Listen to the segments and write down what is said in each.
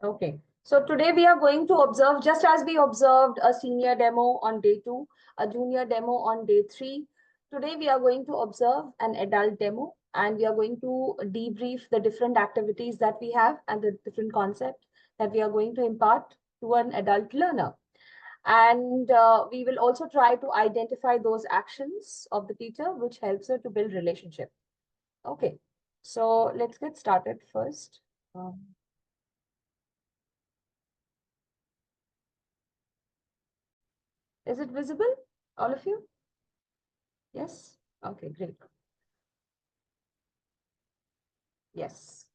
Okay. So today we are going to observe, just as we observed a senior demo on day 2, a junior demo on day 3. Today we are going to observe an adult demo, and we are going to debrief the different activities that we have and the different concepts that we are going to impart to an adult learner. And we will also try to identify those actions of the teacher which helps her to build relationship. Okay. So let's get started first. Is it visible, all of you? Yes? Okay, great. Yes.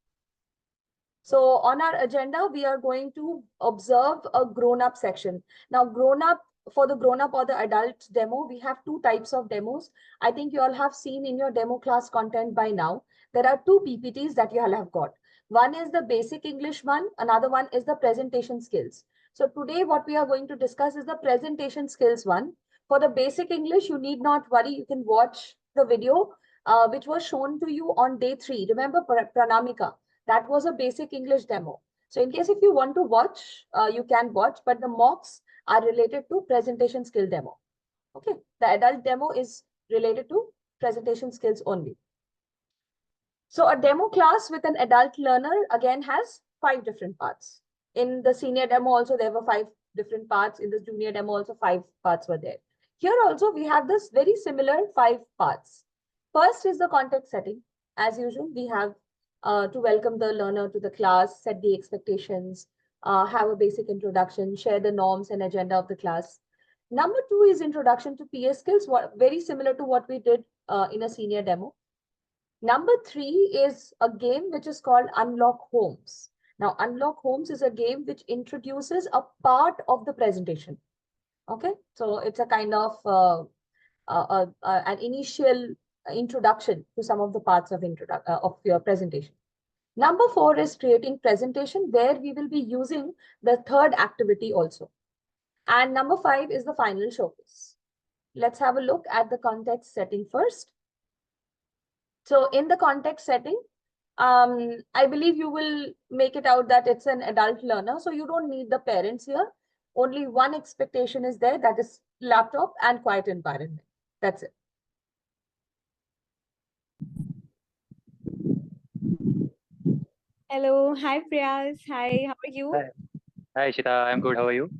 So on our agenda, we are going to observe a grown-up section. Now, for the grown-up or the adult demo, we have two types of demos. I think you all have seen in your demo class content by now. There are two PPTs that you all have got. One is the basic English one, another one is the presentation skills. So today what we are going to discuss is the presentation skills one. For the basic English, you need not worry. You can watch the video which was shown to you on day 3. Remember Pranamika? That was a basic English demo. So in case if you want to watch, you can watch, but the mocks are related to presentation skill demo. Okay, the adult demo is related to presentation skills only. So a demo class with an adult learner again has 5 different parts. In the senior demo also there were 5 different parts. In the junior demo also 5 parts were there. Here also we have this very similar 5 parts. First is the context setting. As usual, we have to welcome the learner to the class, set the expectations, have a basic introduction, share the norms and agenda of the class. Number 2 is introduction to PS skills, very similar to what we did in a senior demo. Number 3 is a game which is called Unlock Homes. Now, Unlock Homes is a game which introduces a part of the presentation. Okay, so it's a kind of an initial introduction to some of the parts of your presentation. Number 4 is creating presentation, where we will be using the third activity also. And number 5 is the final showcase. Let's have a look at the context setting first. So in the context setting, I believe you will make it out that it's an adult learner. So you don't need the parents here. Only one expectation is there, that is laptop and quiet environment. That's it. Hello. Hi, Priyas. Hi, how are you? Hi, Ishita. I'm good. How are you?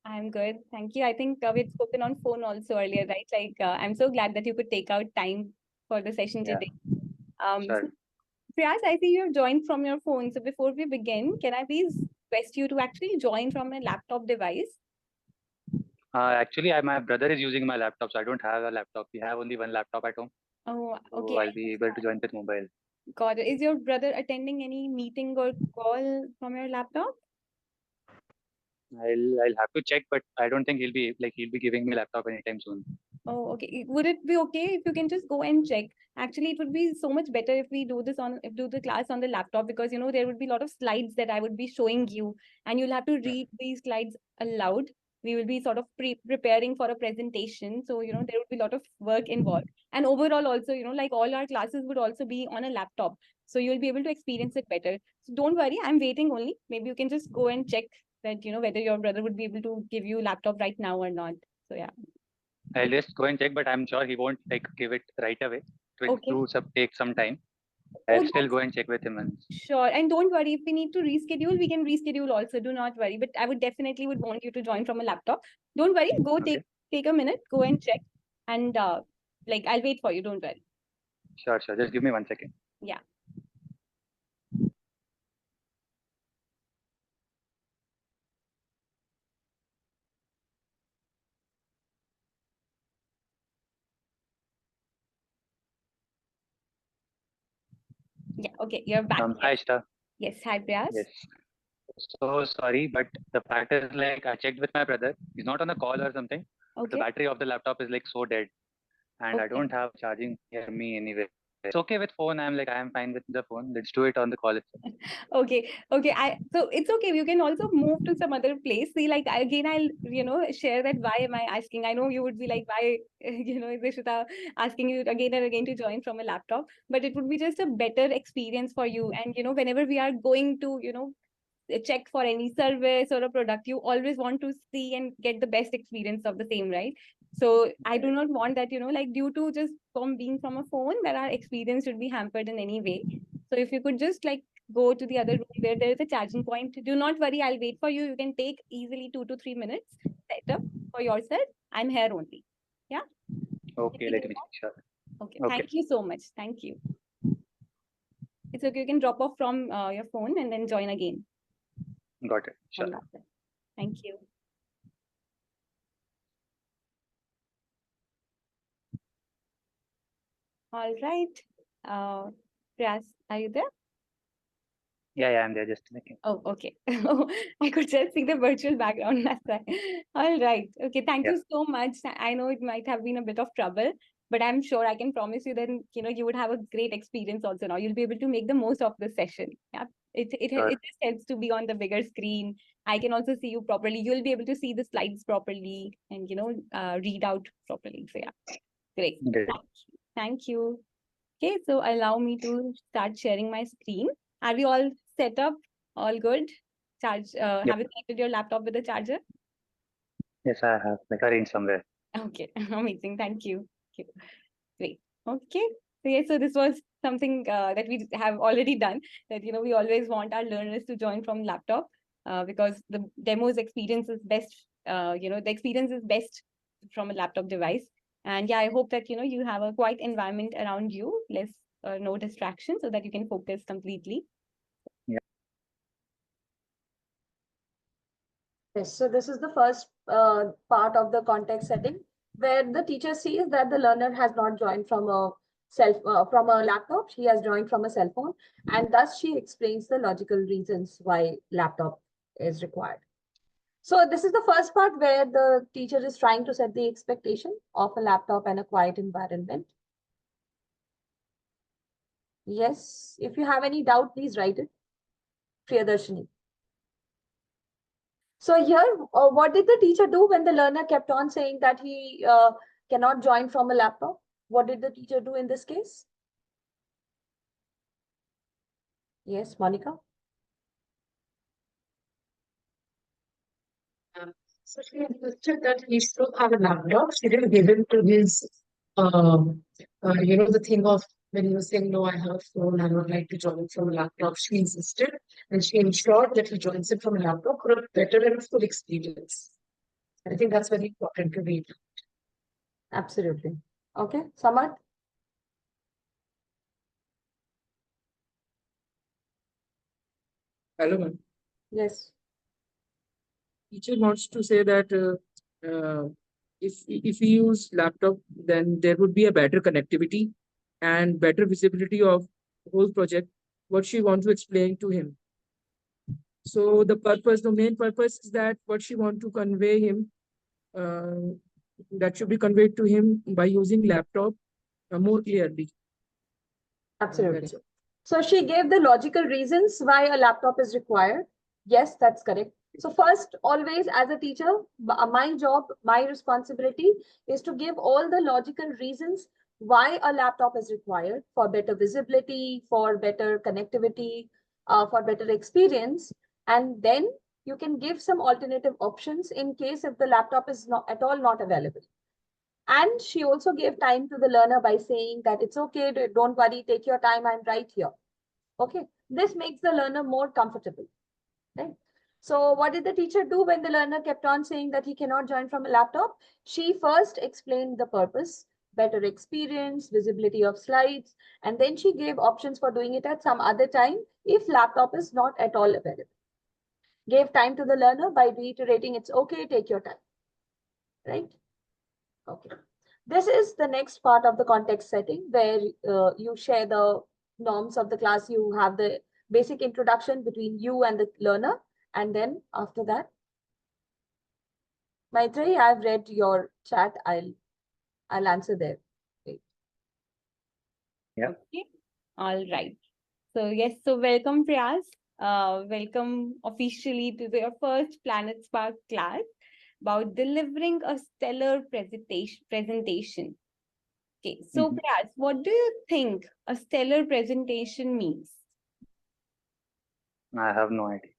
I'm good. Thank you. I think we'd spoken on phone also earlier, right? Like, I'm so glad that you could take out time for the session today. Sure. So, Priyas, I see you have joined from your phone. So before we begin, can I please request you to actually join from a laptop device? Actually, my brother is using my laptop, so I don't have a laptop. We have only one laptop at home. Oh, So okay. I'll be able to join with mobile. Got it. Is your brother attending any meeting or call from your laptop? I'll have to check, but I don't think he'll be giving me laptop anytime soon. Oh, okay. Would it be okay if you can just go and check? Actually, it would be so much better if we do the class on the laptop, because there would be a lot of slides that I would be showing you, and you'll have to read these slides aloud. We will be sort of preparing for a presentation, so there would be a lot of work involved. And overall, also, like all our classes would also be on a laptop, so you'll be able to experience it better. So don't worry, I'm waiting only. Maybe you can just go and check that whether your brother would be able to give you laptop right now or not. So yeah. I'll just go and check, but I'm sure he won't give it right away. It will Okay. take some time. Oh, I'll still that's go and check with him once. sure. And don't worry, if we need to reschedule, we can reschedule also. Do not worry. But I would definitely would want you to join from a laptop. Don't worry. Go Okay. take a minute. Go and check. And like I'll wait for you. Don't worry. Sure. Just give me 1 second. Yeah. Yeah. Okay. You're back. Hi, Ishita. Yes. Hi, Priyas. Yes. So sorry, but the fact is I checked with my brother. He's not on a call or something. But the Okay. battery of the laptop is so dead, and I Okay. don't have charging near me anyway. It's okay with phone. I am fine with the phone. Let's do it on the call itself. Okay. So it's okay. You can also move to some other place. See, like again, I'll share that why am I asking? I know you would be like, why is Ishita asking you again and again to join from a laptop? But it would be just a better experience for you. And whenever we are going to check for any service or a product, you always want to see and get the best experience of the same, right? So I do not want that, like due to just from being from a phone, that our experience should be hampered in any way. So if you could just like go to the other room where there is a charging point, do not worry, I'll wait for you. You can take easily 2 to 3 minutes, set up for yourself. I'm here only. Yeah. Okay, let me sure. Okay. Okay. Thank you so much. Thank you. It's okay. You can drop off from your phone and then join again. Got it. Sure. Thank you. All right. Priyas, are you there? Yeah, I'm there just making. Oh, okay. I could just see the virtual background. That's why. All right. Okay. Thank you so much. I know it might have been a bit of trouble, but I'm sure I can promise you that you would have a great experience also now. You'll be able to make the most of the session. Yeah. It just helps to be on the bigger screen. I can also see you properly. You'll be able to see the slides properly and read out properly. So yeah, great. Thank you. Okay, so allow me to start sharing my screen. Are we all set up? All good? Have you connected your laptop with the charger? Yes, I have like arranged somewhere. Okay, amazing. Thank you. Great. Okay. So yes, so this was something that we have already done. That we always want our learners to join from laptop because the demo's experience is best. The experience is best from a laptop device. And yeah, I hope that you have a quiet environment around you, less no distraction, so that you can focus completely. Yeah. Yes, so this is the first part of the context setting where the teacher sees that the learner has not joined from a laptop. She has joined from a cell phone, and thus she explains the logical reasons why laptop is required. So this is the first part where the teacher is trying to set the expectation of a laptop and a quiet environment. Yes, if you have any doubt, please write it. Priyadarshini. So here, what did the teacher do when the learner kept on saying that he cannot join from a laptop? What did the teacher do in this case? Yes, Monica. So she insisted that he should have a laptop. She didn't give him to his, the thing of when he was saying, no, I have a phone, I would like to join from a laptop. She insisted and she ensured that he joins it from a laptop for a better and full experience. I think that's very important to read. Absolutely. Okay, Samad. Hello, ma'am. Yes. Teacher wants to say that if we use laptop, then there would be a better connectivity and better visibility of whole project. What she wants to explain to him. So the main purpose is that what she want to convey him, that should be conveyed to him by using laptop more clearly. Absolutely. So she gave the logical reasons why a laptop is required. Yes, that's correct. So first, always as a teacher, my job, my responsibility is to give all the logical reasons why a laptop is required for better visibility, for better connectivity, for better experience. And then you can give some alternative options in case if the laptop is not at all not available. And she also gave time to the learner by saying that it's okay, don't worry, take your time, I'm right here. Okay, this makes the learner more comfortable. Right? So what did the teacher do when the learner kept on saying that he cannot join from a laptop? She first explained the purpose, better experience, visibility of slides, and then she gave options for doing it at some other time if laptop is not at all available. Gave time to the learner by reiterating it's okay, take your time. Right? Okay. This is the next part of the context setting where you share the norms of the class. You have the basic introduction between you and the learner. And then after that, Maitreyi, I've read your chat. I'll answer there. Wait. Yeah. Okay. All right. So yes, so welcome Priyas. Welcome officially to your first Planet Spark class about delivering a stellar presentation. Okay, so Priyas, what do you think a stellar presentation means? I have no idea.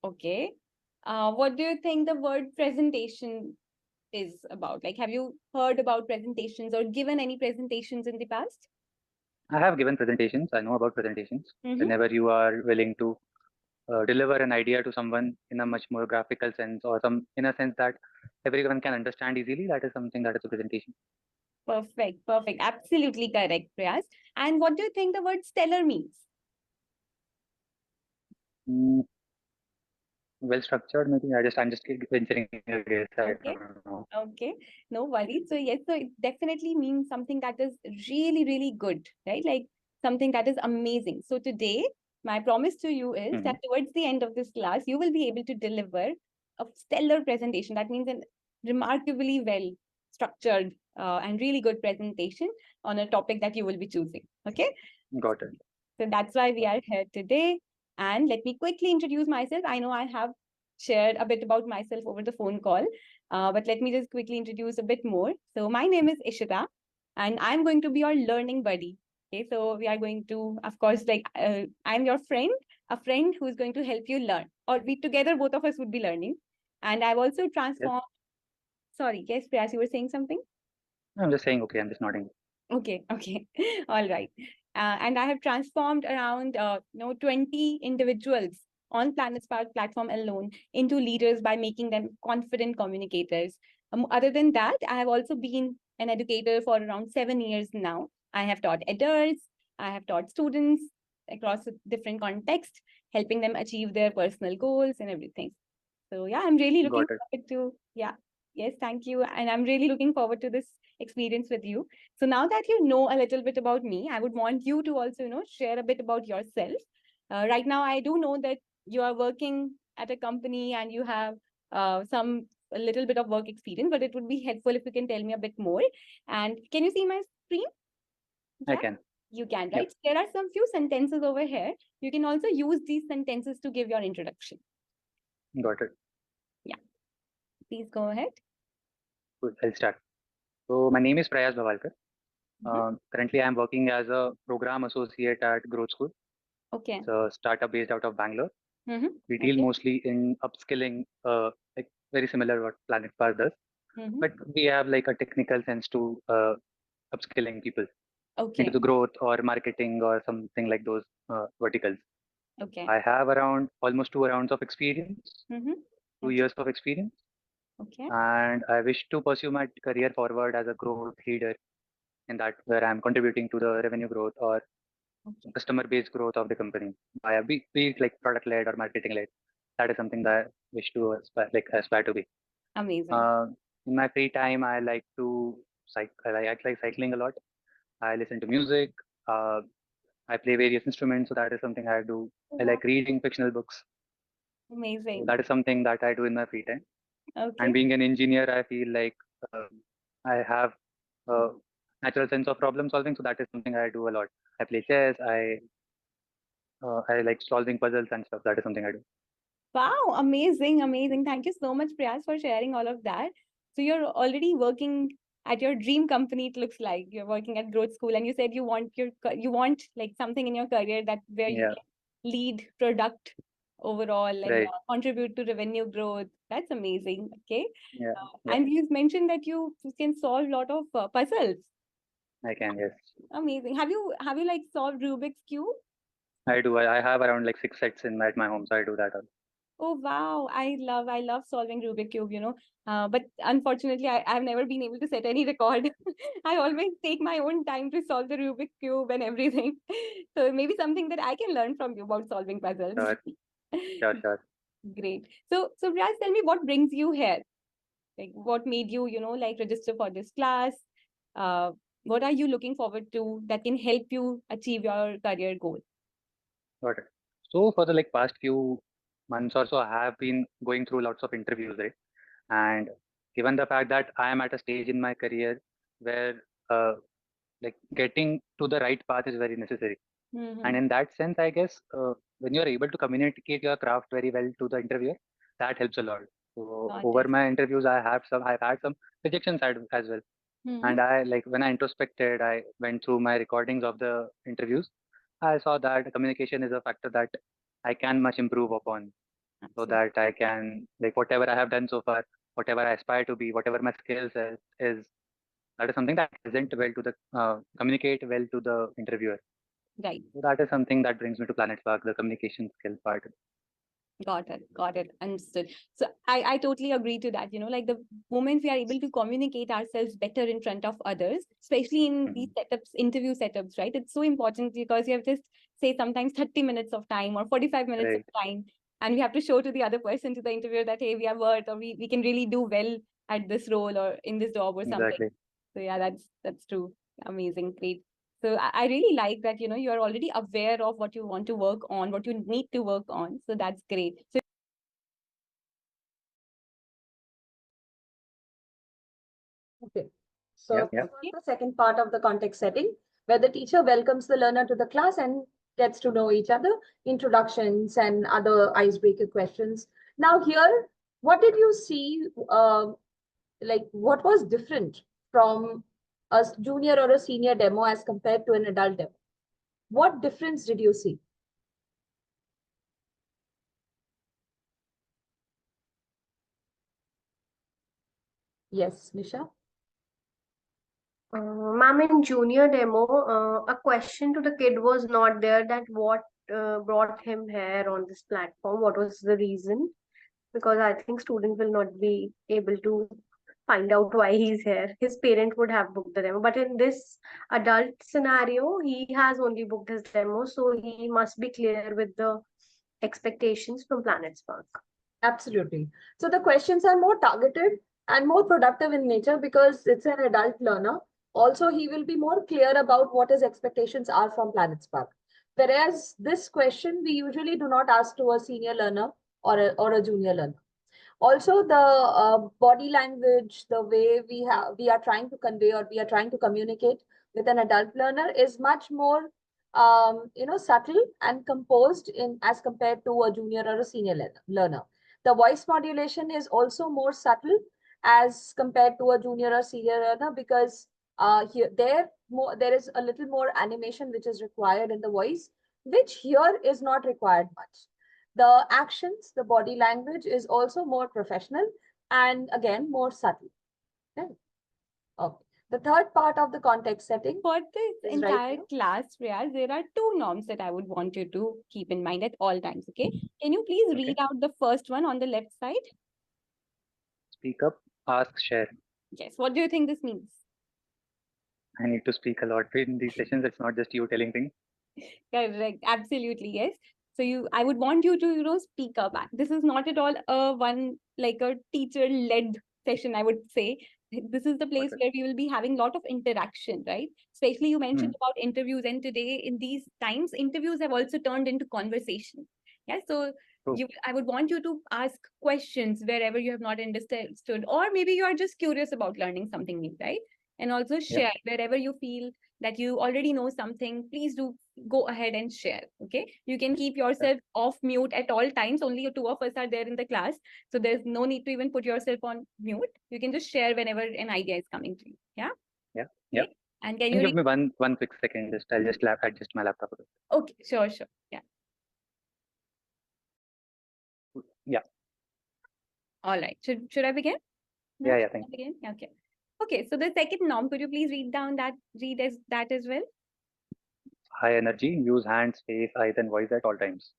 Okay. What do you think the word presentation is about? Like, have you heard about presentations or given any presentations in the past? I have given presentations. I know about presentations. Mm-hmm. Whenever you are willing to deliver an idea to someone in a much more graphical sense, or some in a sense that everyone can understand easily, that is something that is a presentation. Perfect. Perfect. Absolutely correct, Prayas. And what do you think the word stellar means? Mm, well structured, maybe. I'm just venturing a guess. I Okay. don't know. Okay, no worries. So yes, so it definitely means something that is really, really good, right? Like something that is amazing. So today, my promise to you is that towards the end of this class, you will be able to deliver a stellar presentation. That means a remarkably well structured and really good presentation on a topic that you will be choosing. Okay, Got it. so that's why we are here today. And let me quickly introduce myself. I know I have shared a bit about myself over the phone call, but let me just quickly introduce a bit more. So my name is Ishita, and I'm going to be your learning buddy. Okay, so we are going to, of course, like I'm your friend, a friend who is going to help you learn, or we together, both of us would be learning. And I've also transformed. Sorry, yes, Prayas, you were saying something? I'm just saying, okay, I'm just nodding. Okay, okay. All right. And I have transformed around 20 individuals on Planet Spark platform alone into leaders by making them confident communicators. Other than that, I have also been an educator for around 7 years now. I have taught adults, I have taught students across a different contexts, helping them achieve their personal goals and everything. So yeah, I'm really looking Got it. forward to, yeah, yes, thank you. And I'm really looking forward to this experience with you. So now that you know a little bit about me, I would want you to also, share a bit about yourself. Right now, I do know that you are working at a company and you have a little bit of work experience, but it would be helpful if you can tell me a bit more. And can you see my screen? I Yeah, can. you can, Yep. right? So there are some few sentences over here. You can also use these sentences to give your introduction. Got it. Please go ahead. Good. I'll start. So my name is Prayas Bhavalkar. Mhm. Currently, I'm working as a program associate at Growth School. Okay. It's a startup based out of Bangalore. Mm-hmm. We deal Okay. mostly in upskilling, like very similar what Planet Spark does, Mm-hmm. but we have like a technical sense to upskilling people into Okay. the growth or marketing or something like those verticals. Okay. I have around almost 2 rounds of experience, Mm-hmm. 2 years of experience, Okay. and I wish to pursue my career forward as a growth leader in that where I'm contributing to the revenue growth or Okay. customer base growth of the company. Be it like product led or marketing led. That is something that I wish to aspire to be. Amazing. Uh, in my free time, I like to I like cycling a lot. I listen to music. Uh, I play various instruments, so that is something I do. I Wow. like reading fictional books. So Amazing. that is something that I do in my free time. And Okay. being an engineer, I feel like I have a natural sense of problem solving, so that is something I do a lot. I play chess. I like solving puzzles and stuff. That is something I do. Wow. Amazing. Amazing. Thank you so much, Priyas, for sharing all of that. So you're already working at your dream company. It looks like you're working at Growth School, and you said you want like something in your career that where you Yeah, can lead product overall and right. contribute to revenue growth. That's amazing. Okay. Yeah, yeah. And you've mentioned that you can solve a lot of puzzles. I can. Yes, Amazing. Have you like solved Rubik's Cube? I do. I have around like 6 sets in at my home, so I do that all. Oh wow, I love solving Rubik Cube, but unfortunately I've never been able to set any record. I always take my own time to solve the Rubik Cube and everything. So maybe something that I can learn from you about solving puzzles. Sure, sure, sure. Great. So Raj, tell me what brings you here? Like what made you, like register for this class? Uh, what are you looking forward to that can help you achieve your career goal? Got it. So for the like past few months or so, I have been going through lots of interviews, right? And given the fact that I am at a stage in my career where like getting to the right path is very necessary. And Mm-hmm. in that sense, I guess when you are able to communicate your craft very well to the interviewer, that helps a lot. So Got over it. my interviews, I've had some rejections as well. Mm-hmm. And I like when I introspected, I went through my recordings of the interviews. I saw that communication is a factor that I can much improve upon. so Absolutely. that I can, like, whatever I have done so far, whatever I aspire to be, whatever my skills is that is something that present well to the communicate well to the interviewer. Right. So that is something that brings me to Planet Spark, the communication skill part. Got it. Got it. Understood. So I totally agree to that. Like the moment we are able to communicate ourselves better in front of others, especially in these setups, interview setups, right? It's so important because you have just say sometimes 30 minutes of time or 45 minutes of Right. time. And we have to show to the other person, to the interviewer, that hey, we are worth, or we can really do well at this role or in this job or something. Exactly. So yeah, that's true. Amazing. Great. So I really like that, you're already aware of what you want to work on, what you need to work on. So that's great. So Okay. So Yeah, this yeah. was the second part of the context setting, where the teacher welcomes the learner to the class and gets to know each other, introductions and other icebreaker questions. Now here, what did you see, like what was different from a junior or a senior demo as compared to an adult demo? What difference did you see? Yes, Nisha? Ma'am, in junior demo, a question to the kid was not there, that what brought him here on this platform, what was the reason? Because I think student will not be able to find out why he's here. His parent would have booked the demo. But in this adult scenario, he has only booked his demo, so he must be clear with the expectations from Planet Spark. Absolutely. So the questions are more targeted and more productive in nature because it's an adult learner. Also, he will be more clear about what his expectations are from Planet Spark. Whereas this question, we usually do not ask to a senior learner or a junior learner. Also, the body language, the way we are trying to convey or we are trying to communicate with an adult learner is much more subtle and composed in as compared to a junior or a senior learner. The voice modulation is also more subtle as compared to a junior or senior learner because there is a little more animation which is required in the voice, which here is not required much. The actions, the body language is also more professional and again more subtle. Okay. Okay. The third part of the context setting for this is entire right class, Riyaz, there are two norms that I would want you to keep in mind at all times. Okay. Can you please read out the first one on the left side? Speak up, ask, share. Yes. What do you think this means? I need to speak a lot in these sessions. It's not just you telling things. Correct. Absolutely. Yes. So I would want you to, speak up. This is not at all like a teacher-led session, I would say. This is the place Okay. where we will be having a lot of interaction, right? Especially you mentioned Hmm. about interviews, and today in these times, interviews have also turned into conversation. Yeah. So True. I would want you to ask questions wherever you have not understood, or maybe you are just curious about learning something new, right? And also Yeah. share wherever you feel that you already know something. Please do go ahead and share. Okay, you can keep yourself off mute at all times. Only two of us are there in the class, so there's no need to even put yourself on mute. You can just share whenever an idea is coming to you. Yeah. Yeah. Yeah. Okay. And can Can you you give me one quick second? I'll just adjust my laptop a bit. okay, sure. Yeah. Yeah. All right, should I begin? Yeah. Yeah. Thank you. Begin. Okay, so the second norm, could you please read as that as well? High energy. Use hands, face, eyes, and voice at all times.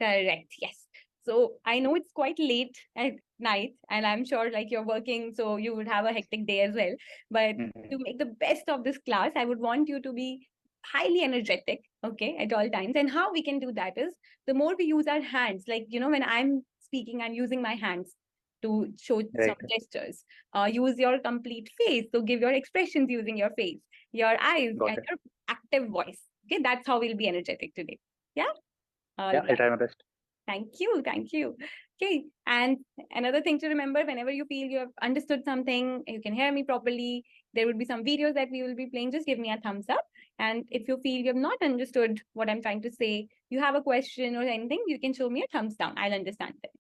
Correct. Yes. So I know it's quite late at night, and I'm sure like you're working, so you would have a hectic day as well. But to make the best of this class, I would want you to be highly energetic, okay, at all times. And how we can do that is the more we use our hands, like, when I'm speaking, I'm using my hands to show some Right. gestures. Use your complete face. So give your expressions using your face, your eyes, Got and it. your active voice. Okay, that's how we'll be energetic today. Yeah. All Yeah. right. I'll try my best. Thank you. Thank you. Okay. And another thing to remember, whenever you feel you have understood something, you can hear me properly, there will be some videos that we will be playing. Just give me a thumbs up. And if you feel you have not understood what I'm trying to say, you have a question or anything, you can show me a thumbs down. I'll understand it.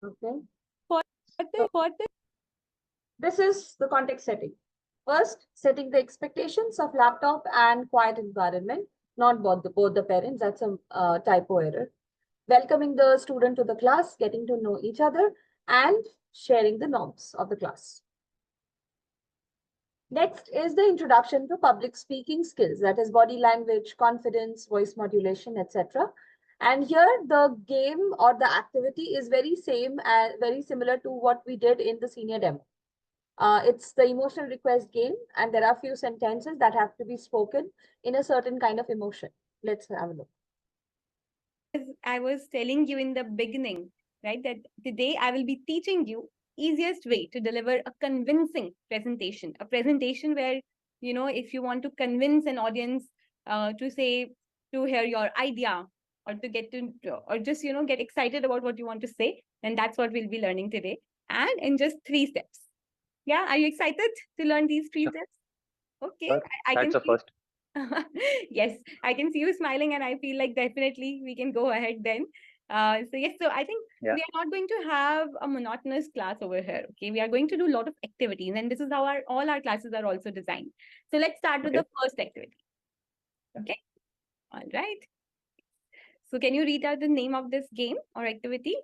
Okay. For This is the context setting. First, setting the expectations of laptop and quiet environment. not both the parents. That's a typo error. Welcoming the student to the class, getting to know each other, and sharing the norms of the class. Next is the introduction to public speaking skills, that is body language, confidence, voice modulation, etc. And here the game or the activity is very similar to what we did in the senior demo. It's the emotional request game, and there are a few sentences that have to be spoken in a certain kind of emotion. Let's have a look. As I was telling you in the beginning, right, that today I will be teaching you easiest way to deliver a convincing presentation, a presentation where, if you want to convince an audience to hear your idea or to get to, or just, get excited about what you want to say, then that's what we'll be learning today. And in just 3 steps. Yeah, are you excited to learn these 3 Sure. steps? Okay, Sure. I can That's the see. first. Yes, I can see you smiling, and I feel like definitely we can go ahead then. So I think Yeah. we are not going to have a monotonous class over here. Okay, we are going to do a lot of activities, and this is how all our classes are also designed. So let's start with Okay. the first activity. Okay, all right. So can you read out the name of this game or activity?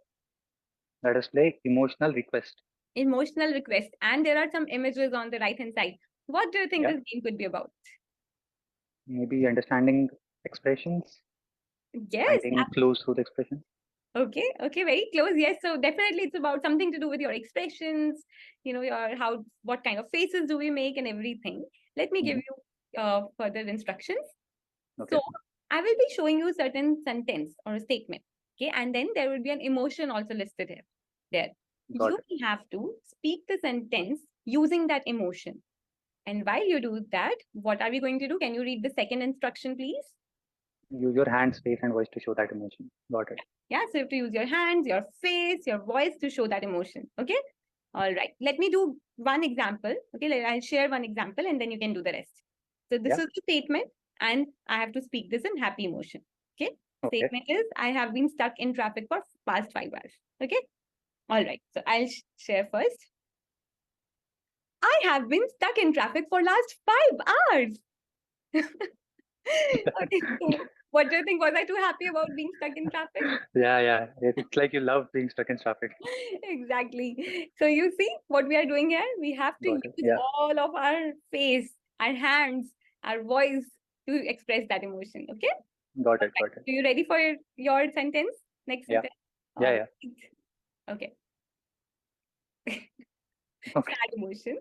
Let us play emotional request. Emotional request, and there are some images on the right hand side. What do you think Yeah. this game could be about? Maybe understanding expressions, Yes, finding clues through the expressions. okay, very close. Yes, so definitely it's about something to do with your expressions, what kind of faces do we make and everything. Let me give you further instructions. Okay. So I will be showing you a certain sentence or a statement. Okay, and then there will be an emotion also listed here. There. Got You it. will have to speak the sentence using that emotion. And while you do that, what are we going to do? Can you read the second instruction, please? Use your hands, face, and voice to show that emotion. Got it. Yeah, so you have to use your hands, your face, your voice to show that emotion. Okay. All right. Let me do one example. Okay. I'll share one example and then you can do the rest. So this Yeah. is the statement, and I have to speak this in happy emotion. Okay. Okay. Statement is, I have been stuck in traffic for past 5 hours. Okay. All right. So I'll share first. I have been stuck in traffic for last 5 hours. Okay. So what do you think? Was I too happy about being stuck in traffic? Yeah. It's like you love being stuck in traffic. Exactly. So you see what we are doing here? We have to Got it. use Yeah. all of our face, our hands, our voice to express that emotion. Okay? Got it. Are you ready for your sentence? Next Yeah. sentence? Yeah. All Yeah. right. Okay. Okay. Sad emotion.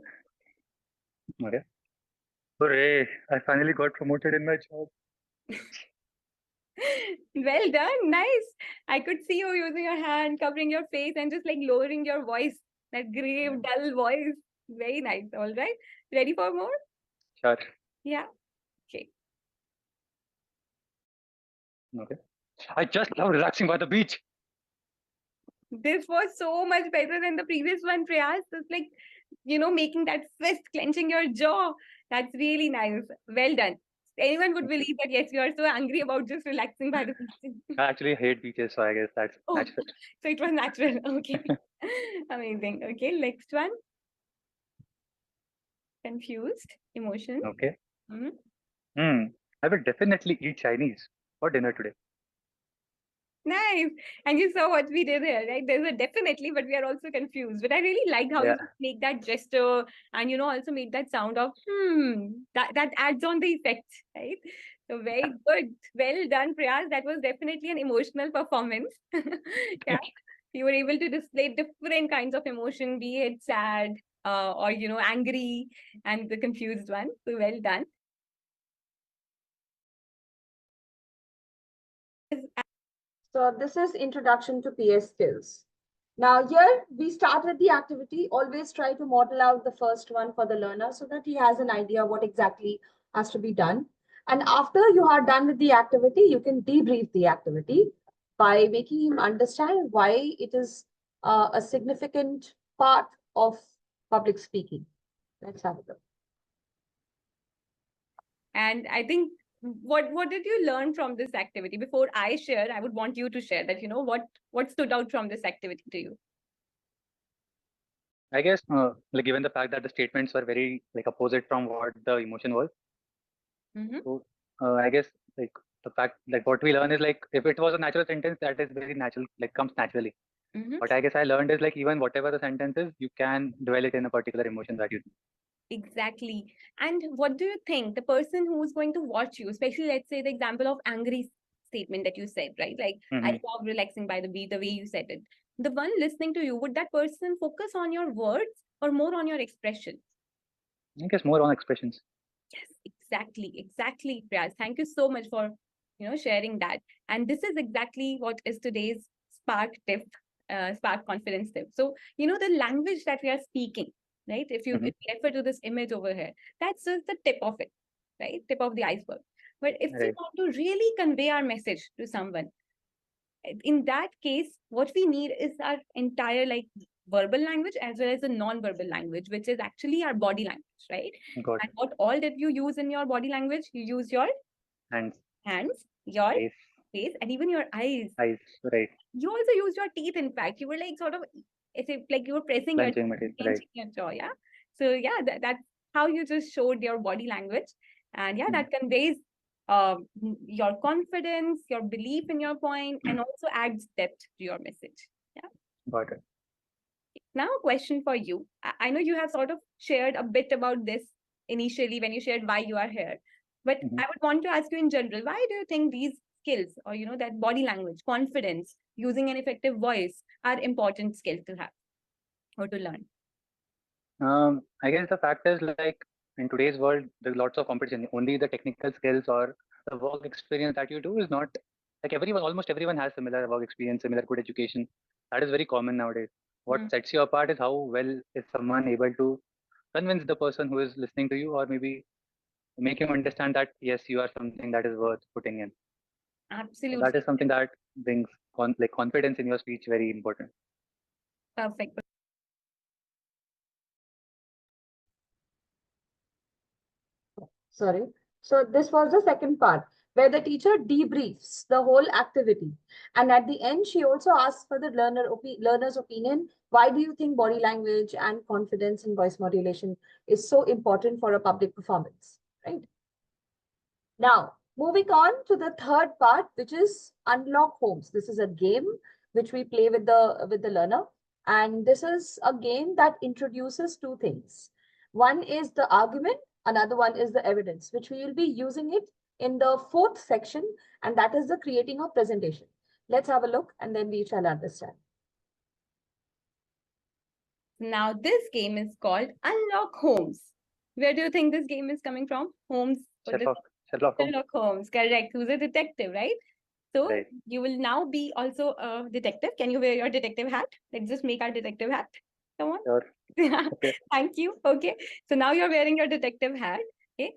Okay. Hooray! I finally got promoted in my job. Well done. Nice. I could see you using your hand, covering your face, and just like lowering your voice. That grave, dull voice. Very nice. All right. Ready for more? Sure. Yeah. Okay. Okay. I just love relaxing by the beach. This was so much better than the previous one, Prayas. It's like, making that fist, clenching your jaw. That's really nice. Well done. Anyone would Thank you. believe that, yes, you are so angry about just relaxing by the beach. I actually hate beaches, so I guess that's Oh, natural. so it was natural. Okay. Amazing. Okay, next one. Confused. Emotion. Okay. Mhm. I will definitely eat Chinese for dinner today. Nice. And you saw what we did here, right? There's a definitely, but we are also confused. But I really liked how Yeah. you make that gesture and, also made that sound of, that adds on the effect, right? So very good. Well done, Prayas. That was definitely an emotional performance. Yeah. You were able to display different kinds of emotion, be it sad, or, angry and the confused one. So well done. So this is introduction to PS skills. Now here we started the activity. Always try to model out the first one for the learner so that he has an idea what exactly has to be done. And after you are done with the activity, you can debrief the activity by making him understand why it is a significant part of public speaking. Let's have a look. And I think what did you learn from this activity? Before I share, I would want you to share that, what stood out from this activity to you? I guess, like given the fact that the statements were very like opposite from what the emotion was, Mhm. so I guess like the fact like what we learn is like if it was a natural sentence that is very natural, like comes naturally. Mhm. What I guess I learned is like even whatever the sentence is, you can dwell it in a particular emotion that you do. Exactly. And what do you think the person who's going to watch you, especially let's say the example of angry statement that you said, right? Like I Mhm. love relaxing by the beat, the way you said it. The one listening to you, would that person focus on your words or more on your expression? I guess more on expressions. Yes, exactly, Priyas. Thank you so much for sharing that. And this is exactly what is today's Spark tip, Spark confidence tip. So the language that we are speaking, right? If you Mhm. refer to this image over here, that's just the tip of it, right? Tip of the iceberg. But if we Right. want to really convey our message to someone, in that case, what we need is our entire like verbal language as well as the non-verbal language, which is actually our body language, right? Got And it. what all did you use in your body language? You use your Hands, hands, your face, face, and even your eyes. eyes. Right. You also use your teeth, in fact. You were like sort of, it's like you were pressing your Clenching material. Right. clenching your jaw, yeah. So yeah, that's how you just showed your body language. And yeah, that conveys your confidence, your belief in your point, and also adds depth to your message. Yeah. Got it. Now, a question for you. I know you have sort of shared a bit about this initially when you shared why you are here, but Mhm. I would want to ask you in general, why do you think these skills or, that body language, confidence, using an effective voice are important skills to have or to learn? I guess the fact is like in today's world, there's lots of competition. Only the technical skills or the work experience that you do is not like everyone, almost everyone has similar work experience, similar good education. That is very common nowadays. Hmm. What sets you apart is how well is someone able to convince the person who is listening to you, or maybe make him understand that yes, you are something that is worth putting in. So Absolutely. that is something that brings like confidence in your speech very important. Perfect. Sorry. So this was the second part where the teacher debriefs the whole activity. And at the end, she also asks for the learner's opinion. Why do you think body language and confidence in voice modulation is so important for a public performance? Right. Now, moving on to the third part, which is Unlock Homes. This is a game which we play with the learner. And this is a game that introduces two things. One is the argument, another one is the evidence, which we will be using it in the fourth section, and that is the creating of presentation. Let's have a look and then we shall understand. Now, this game is called Unlock Holmes. Where do you think this game is coming from? Holmes. Sherlock Holmes. Sherlock Holmes, correct. Who's a detective, right? So Right. you will now be also a detective. Can you wear your detective hat? Let's just make our detective hat. Come on. Sure. Okay. Thank you. Okay. So now you're wearing your detective hat. Okay.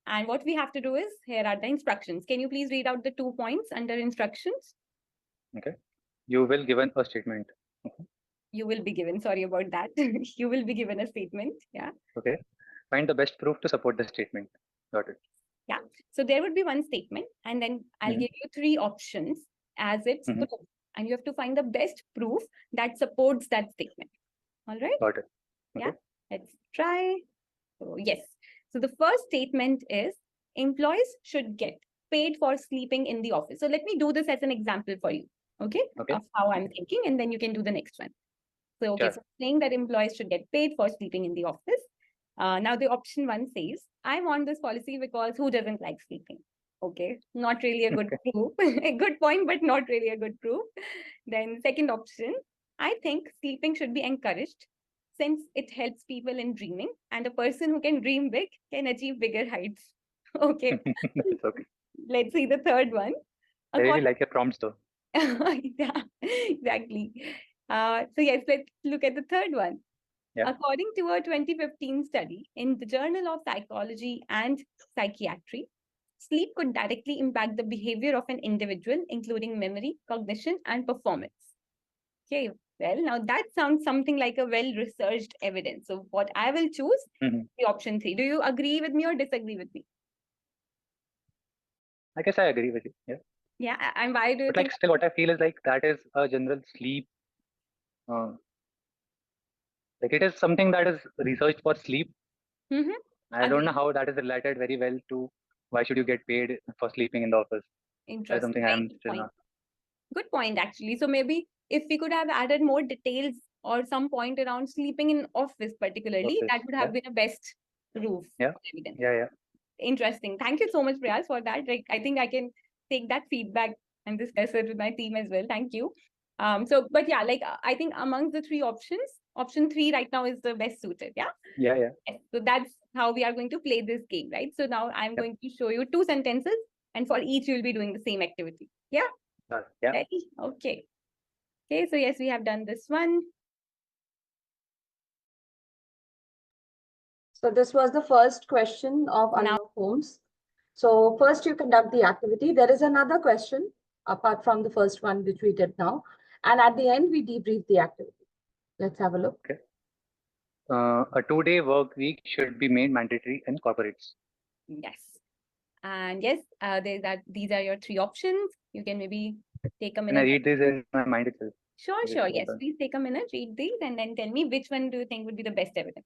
And what we have to do is, here are the instructions. Can you please read out the 2 points under instructions? Okay. You will given a statement. You will be given, sorry about that. You will be given a statement. Yeah. Okay. Find the best proof to support the statement. Got it. Yeah. So there would be one statement, and then I'll Mhm. give you 3 options as its Mhm. proof. And you have to find the best proof that supports that statement. All right. Got it. Yeah. Okay. Let's try. So, yes. So the first statement is employees should get paid for sleeping in the office. So let me do this as an example for you. Okay. Okay. Of how I'm thinking, and then you can do the next one. So, okay. Sure. So saying that employees should get paid for sleeping in the office. Now the option 1 says, I want this policy because who doesn't like sleeping? Okay, not really a good proof. A good point, but not really a good proof. Then second option, I think sleeping should be encouraged since it helps people in dreaming, and a person who can dream big can achieve bigger heights. Okay, That's okay. let's see the third one. I really According like your prompts though. yeah, exactly. So yes, let's look at the third one. Yeah. According to a 2015 study in the Journal of Psychology and Psychiatry, sleep could directly impact the behavior of an individual, including memory, cognition, and performance. Okay, well, now that sounds something like a well-researched evidence. So what I will choose Mhm. the option 3. Do you agree with me or disagree with me? I guess I agree with you. Yeah. Yeah, and why do you But like think? still what I feel is like that is a general sleep. Like it is something that is researched for sleep. Mhm. I don't know Agree. how that is related very well to why should you get paid for sleeping in the office? That's Interesting. something Very I'm good still point. not. Good point, actually. So maybe if we could have added more details or some point around sleeping in office particularly, Office. that would have been a best proof Yeah. evidence. Yeah. Interesting. Thank you so much, Priyas, for that. Like, I think I can take that feedback and discuss it with my team as well. Thank you. But yeah, like I think amongst the three options, option 3 right now is the best suited. Yeah. Yeah. Yes. So that's how we are going to play this game, right? So now I'm going to show you 2 sentences, and for each you'll be doing the same activity. Yeah. Yeah. Ready? Okay. Okay. So yes, we have done this one. So this was the first question of Unlock Homes. So first you conduct the activity. There is another question apart from the first one, which we did now. And at the end, we debrief the activity. Let's have a look. Okay. A 2-day work week should be made mandatory in corporates. Yes. And yes, these are your 3 options. You can maybe take a Can I minute. read this in my mind itself? Sure, Yes, sure. yes, Yes, sir. please take a minute, read these, and then tell me which one do you think would be the best evidence.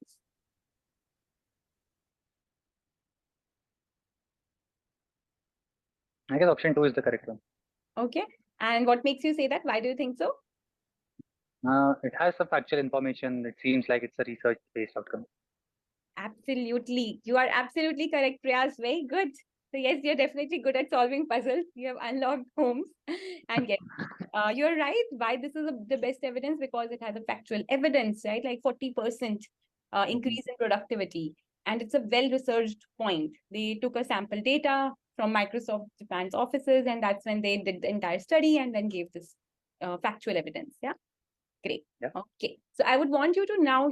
I guess option 2 is the correct one. Okay. And what makes you say that? Why do you think so? It has some factual information. It seems like it's a research-based outcome. Absolutely. You are absolutely correct, Priyas. Very good. So yes, you're definitely good at solving puzzles. You have unlocked homes. And yes, you're right. Why this is the best evidence? Because it has a factual evidence, right? Like 40% increase in productivity. And it's a well-researched point. They took a sample data from Microsoft Japan's offices, and that's when they did the entire study and then gave this factual evidence. Yeah. Great. Yeah. Okay. So I would want you to now,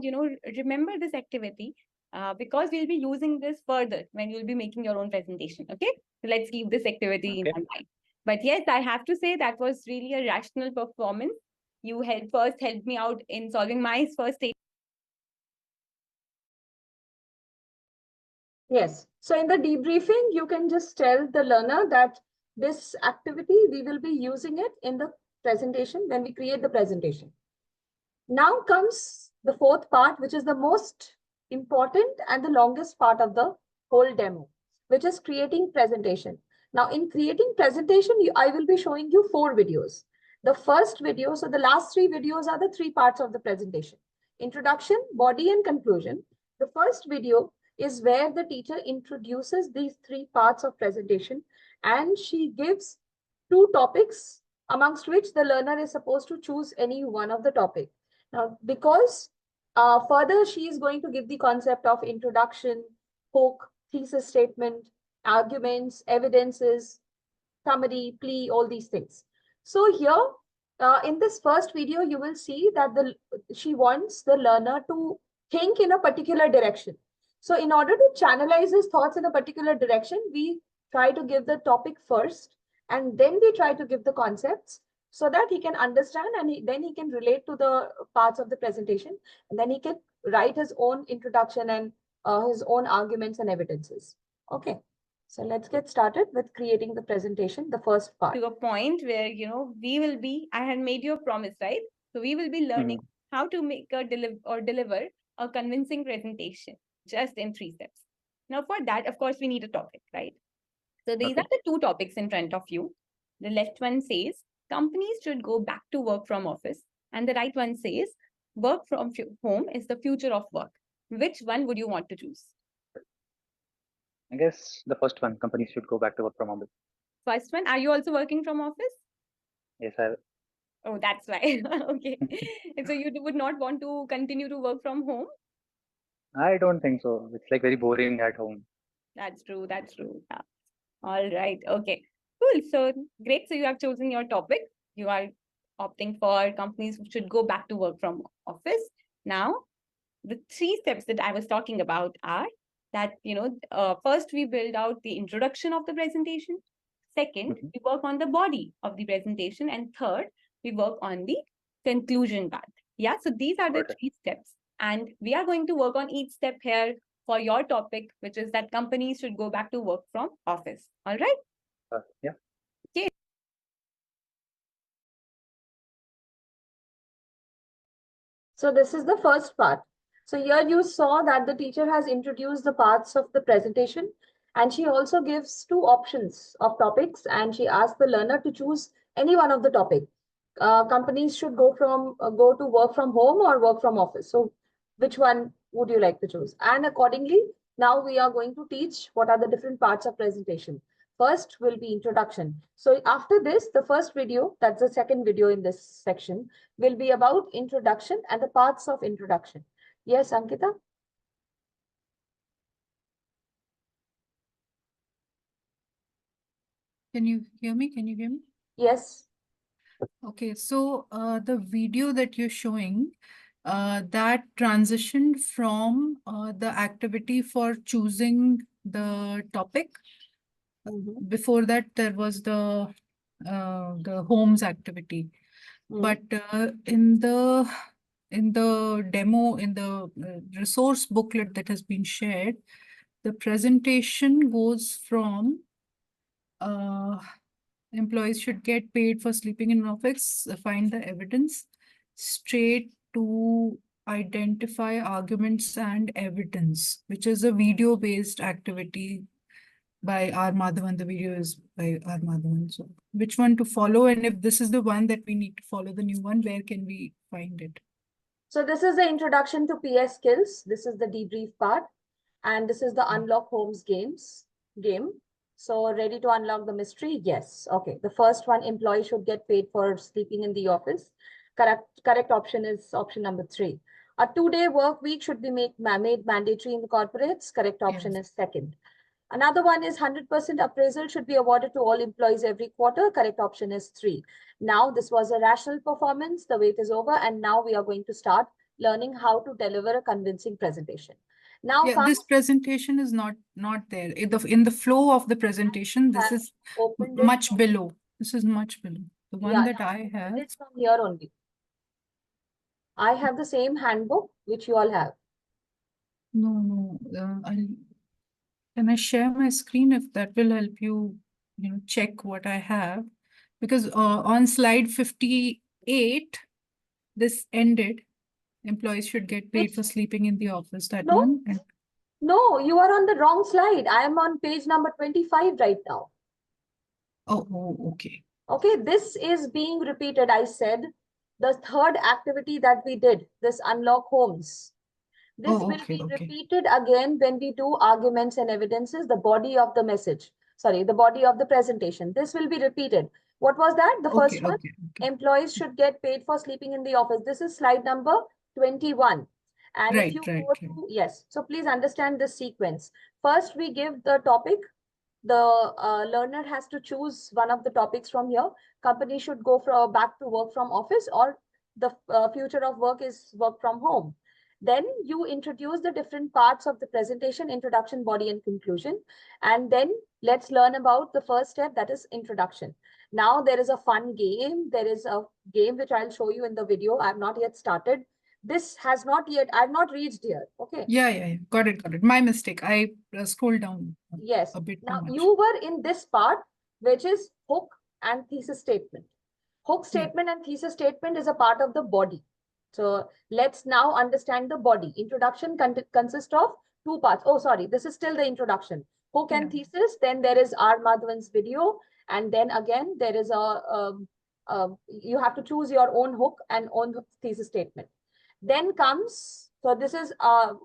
remember this activity because we'll be using this further when you'll be making your own presentation. Okay. So let's keep this activity in mind. But yes, I have to say that was really a rational performance. You helped me out in solving my first state. Yes. So in the debriefing, you can just tell the learner that this activity, we will be using it in the presentation when we create the presentation. Now comes the fourth part, which is the most important and the longest part of the whole demo, which is creating presentation. Now in creating presentation, I will be showing you 4 videos. The first video, so the last 3 videos are the 3 parts of the presentation: introduction, body, and conclusion. The first video is where the teacher introduces these 3 parts of presentation, and she gives 2 topics amongst which the learner is supposed to choose any one of the topic. Now, because further she is going to give the concept of introduction, hook, thesis statement, arguments, evidences, summary, plea, all these things. So here, in this first video, you will see that she wants the learner to think in a particular direction. So in order to channelize his thoughts in a particular direction, we try to give the topic first, and then we try to give the concepts so that he can understand, and then he can relate to the parts of the presentation, and then he can write his own introduction and his own arguments and evidences. Okay. So let's get started with creating the presentation, the first part. To a point where, I had made you a promise, right? So we will be learning how to make deliver a convincing presentation just in 3 steps. Now for that, of course, we need a topic, right? So these are the 2 topics in front of you. The left one says companies should go back to work from office, and the right one says work from home is the future of work. Which one would you want to choose? I guess the first one, companies should go back to work from office. First one, are you also working from office? Yes, I. Oh, that's why. Okay. So you would not want to continue to work from home? I don't think so. It's like very boring at home. That's true. That's true. Yeah. All right. Okay. Cool. So great. So you have chosen your topic. You are opting for companies who should go back to work from office. Now, the 3 steps that I was talking about are that, first we build out the introduction of the presentation. Second, we work on the body of the presentation. And third, we work on the conclusion part. Yeah. So these are the 3 steps. And we are going to work on each step here for your topic, which is that companies should go back to work from office. All right. Yeah. Okay. So this is the first part. So here you saw that the teacher has introduced the parts of the presentation, And she also gives two options of topics, and she asks the learner to choose any one of the topic. Companies should go to work from home or work from office. So which one would you like to choose? And accordingly, now we are going to teach what are the different parts of presentation. First will be introduction. So after this, the first video, that's the second video in this section, will be about introduction and the parts of introduction. Yes, Ankita? Can you hear me? Can you hear me? Yes. Okay, so the video that you're showing, that transitioned from the activity for choosing the topic. Mhm. Before that, there was the homes activity. Mm. But in the demo, in the resource booklet that has been shared, the presentation goes from employees should get paid for sleeping in office, find the evidence, straight to identify arguments and evidence, which is a video-based activity by R. Madhavan. The video is by R. Madhavan. So which one to follow? And if this is the one that we need to follow, the new one, where can we find it? So this is the introduction to PS skills. This is the debrief part. And this is the unlock homes game. So ready to unlock the mystery? Yes. Okay. The first one, employee should get paid for sleeping in the office. Correct option is option number 3. A 2-day work week should be made mandatory in the corporates. Correct option is second. Another one is 100% appraisal should be awarded to all employees every quarter. Correct option is 3. Now, this was a rational performance. The wait is over. And now we are going to start learning how to deliver a convincing presentation. Now, Yeah, this presentation is not there. In the flow of the presentation, this is opened it much from- below. This is much below. The one that I have. It's from here only. I have the same handbook which you all have. No, can I share my screen if that will help you, check what I have? Because on slide 58, this ended. Employees should get paid Which- for sleeping in the office. That No. one. And No, you are on the wrong slide. I am on page number 25 right now. okay. Okay, this is being repeated. I said the third activity that we did, this unlock homes. This will Okay, be okay. repeated again when we do arguments and evidences, the body of the message. Sorry, the body of the presentation. This will be repeated. What was that? The first one, Okay. employees should get paid for sleeping in the office. This is slide number 21. And if you Right. go to, yes, so please understand this sequence. First, we give the topic. The learner has to choose one of the topics from here. Company should go back to work from office, or the future of work is work from home. Then you introduce the different parts of the presentation, introduction, body, and conclusion. And then let's learn about the first step, that is introduction. Now there is a fun game. There is a game which I'll show you in the video. I've not yet started. This has not yet, I've not reached here. Okay. Yeah. Got it. My mistake. I scrolled down Yes. a bit too Now much. you were in this part, which is hook and thesis statement. Hook Yeah. statement and thesis statement is a part of the body. So let's now understand the body. Introduction consists of 2 parts. Oh, sorry, this is still the introduction. Hook and thesis. Then there is R. Madhavan's video. And then again, there is you have to choose your own hook and own thesis statement. Then comes, so this is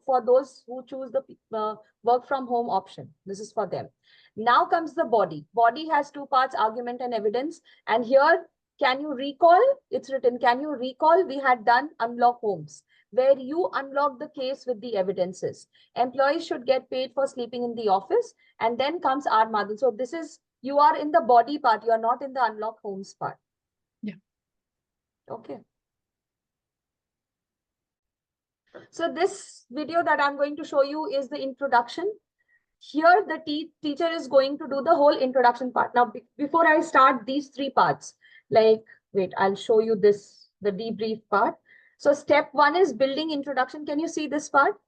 for those who choose the work from home option. This is for them. Now comes the body. Body has 2 parts, argument and evidence. And here, can you recall? It's written, can you recall we had done unlock homes, where you unlock the case with the evidences. Employees should get paid for sleeping in the office. And then comes R. Madhavan. So this is, you are in the body part. You are not in the unlock homes part. Yeah. Okay. So this video that I'm going to show you is the introduction. Here, the teacher is going to do the whole introduction part. Now, before I start these 3 parts, like, wait, I'll show you this, the debrief part. So step 1 is building introduction. Can you see this part?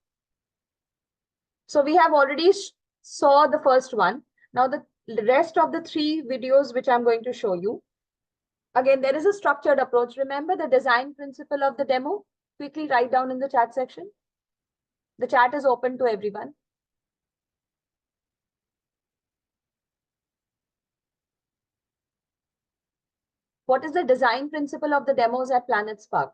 So we have already saw the first one. Now the rest of the 3 videos, which I'm going to show you. Again, there is a structured approach. Remember the design principle of the demo? Quickly write down in the chat section. The chat is open to everyone. What is the design principle of the demos at Planet Spark?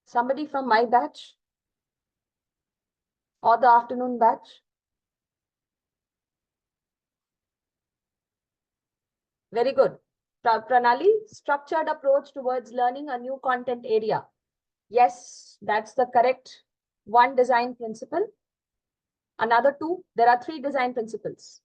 Somebody from my batch or the afternoon batch? Very good. Pranali, structured approach towards learning a new content area. Yes, that's the correct one design principle. Another two, there are three design principles.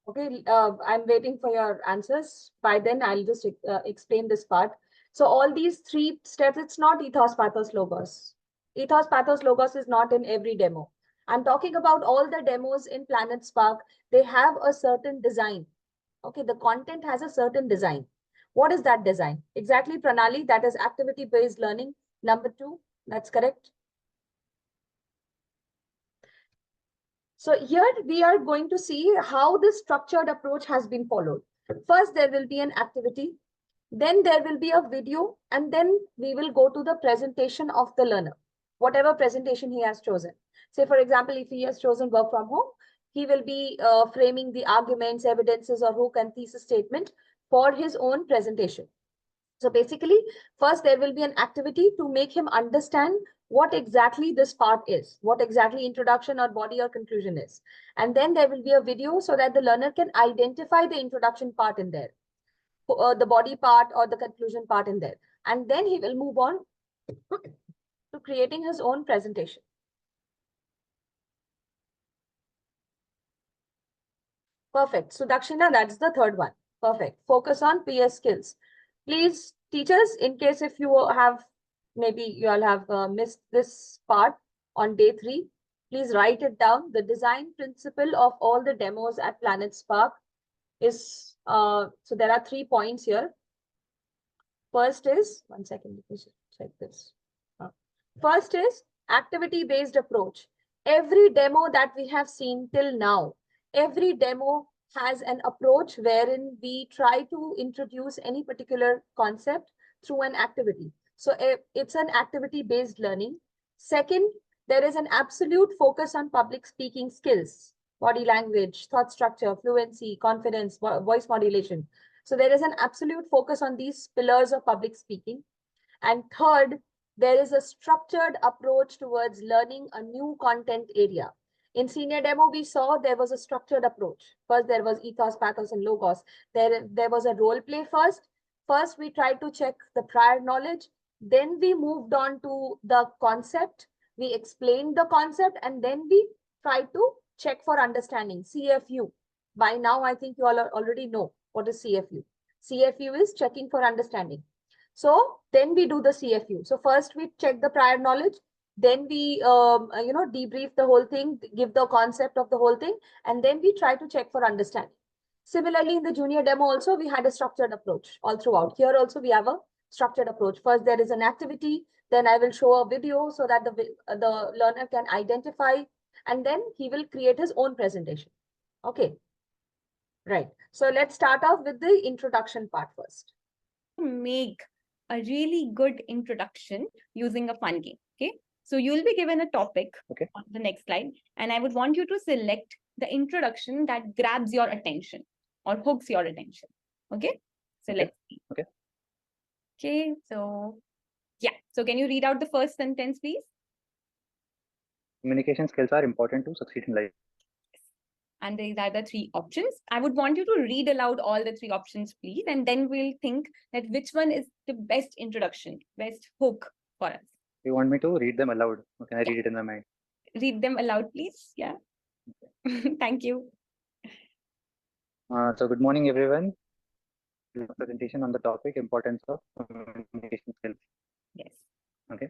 Okay, I'm waiting for your answers. By then, I'll just explain this part. So all these three steps, it's not ethos, pathos, logos. Ethos, pathos, logos is not in every demo. I'm talking about all the demos in Planet Spark. They have a certain design. Okay, the content has a certain design. What is that design? Exactly, Pranali, that is activity-based learning. Number two, that's correct. So here we are going to see how this structured approach has been followed. First, there will be an activity, then there will be a video, and then we will go to the presentation of the learner, whatever presentation he has chosen. Say, for example, if he has chosen work from home, he will be framing the arguments, evidences, or hook and thesis statement for his own presentation. So basically, first there will be an activity to make him understand what exactly this part is, what exactly introduction or body or conclusion is. And then there will be a video so that the learner can identify the introduction part in there, the body part or the conclusion part in there. And then he will move on to creating his own presentation. Perfect. So Dakshina, that's the third one. Perfect. Focus on PS skills. Please, teachers, in case if you have, maybe you all have missed this part on day 3, please write it down. The design principle of all the demos at Planet Spark is, so there are 3 points here. First is, one second, let me check this. First is activity-based approach. Every demo that we have seen till now, every demo has an approach wherein we try to introduce any particular concept through an activity. So it's an activity-based learning. Second, there is an absolute focus on public speaking skills, body language, thought structure, fluency, confidence, voice modulation. So there is an absolute focus on these pillars of public speaking. And third, there is a structured approach towards learning a new content area. In senior demo, we saw there was a structured approach. First, there was ethos, pathos, and logos. There was a role play first. First, we tried to check the prior knowledge. Then we moved on to the concept. We explained the concept, and then we tried to check for understanding, CFU. By now, I think you all already know what is CFU. CFU is checking for understanding. So then we do the CFU. So first we check the prior knowledge, then we debrief the whole thing, give the concept of the whole thing, and then we try to check for understanding. Similarly, in the junior demo also, we had a structured approach all throughout. Here also we have a structured approach. First, there is an activity, then I will show a video so that the learner can identify, and then he will create his own presentation. Okay, right. So let's start off with the introduction part first. Make a really good introduction using a fun game. Okay, so you'll be given a topic on the next slide, and I would want you to select the introduction that grabs your attention or hooks your attention. Okay, so let's see. Okay, so yeah, so can you read out the first sentence, please? Communication skills are important to succeed in life. And these are the 3 options. I would want you to read aloud all the 3 options, please, and then we'll think that which one is the best introduction, best hook for us. You want me to read them aloud? Or can I read it in my mind? Read them aloud, please. Yeah. Thank you. So good morning, everyone. Presentation on the topic importance of communication skills. Yes. Okay.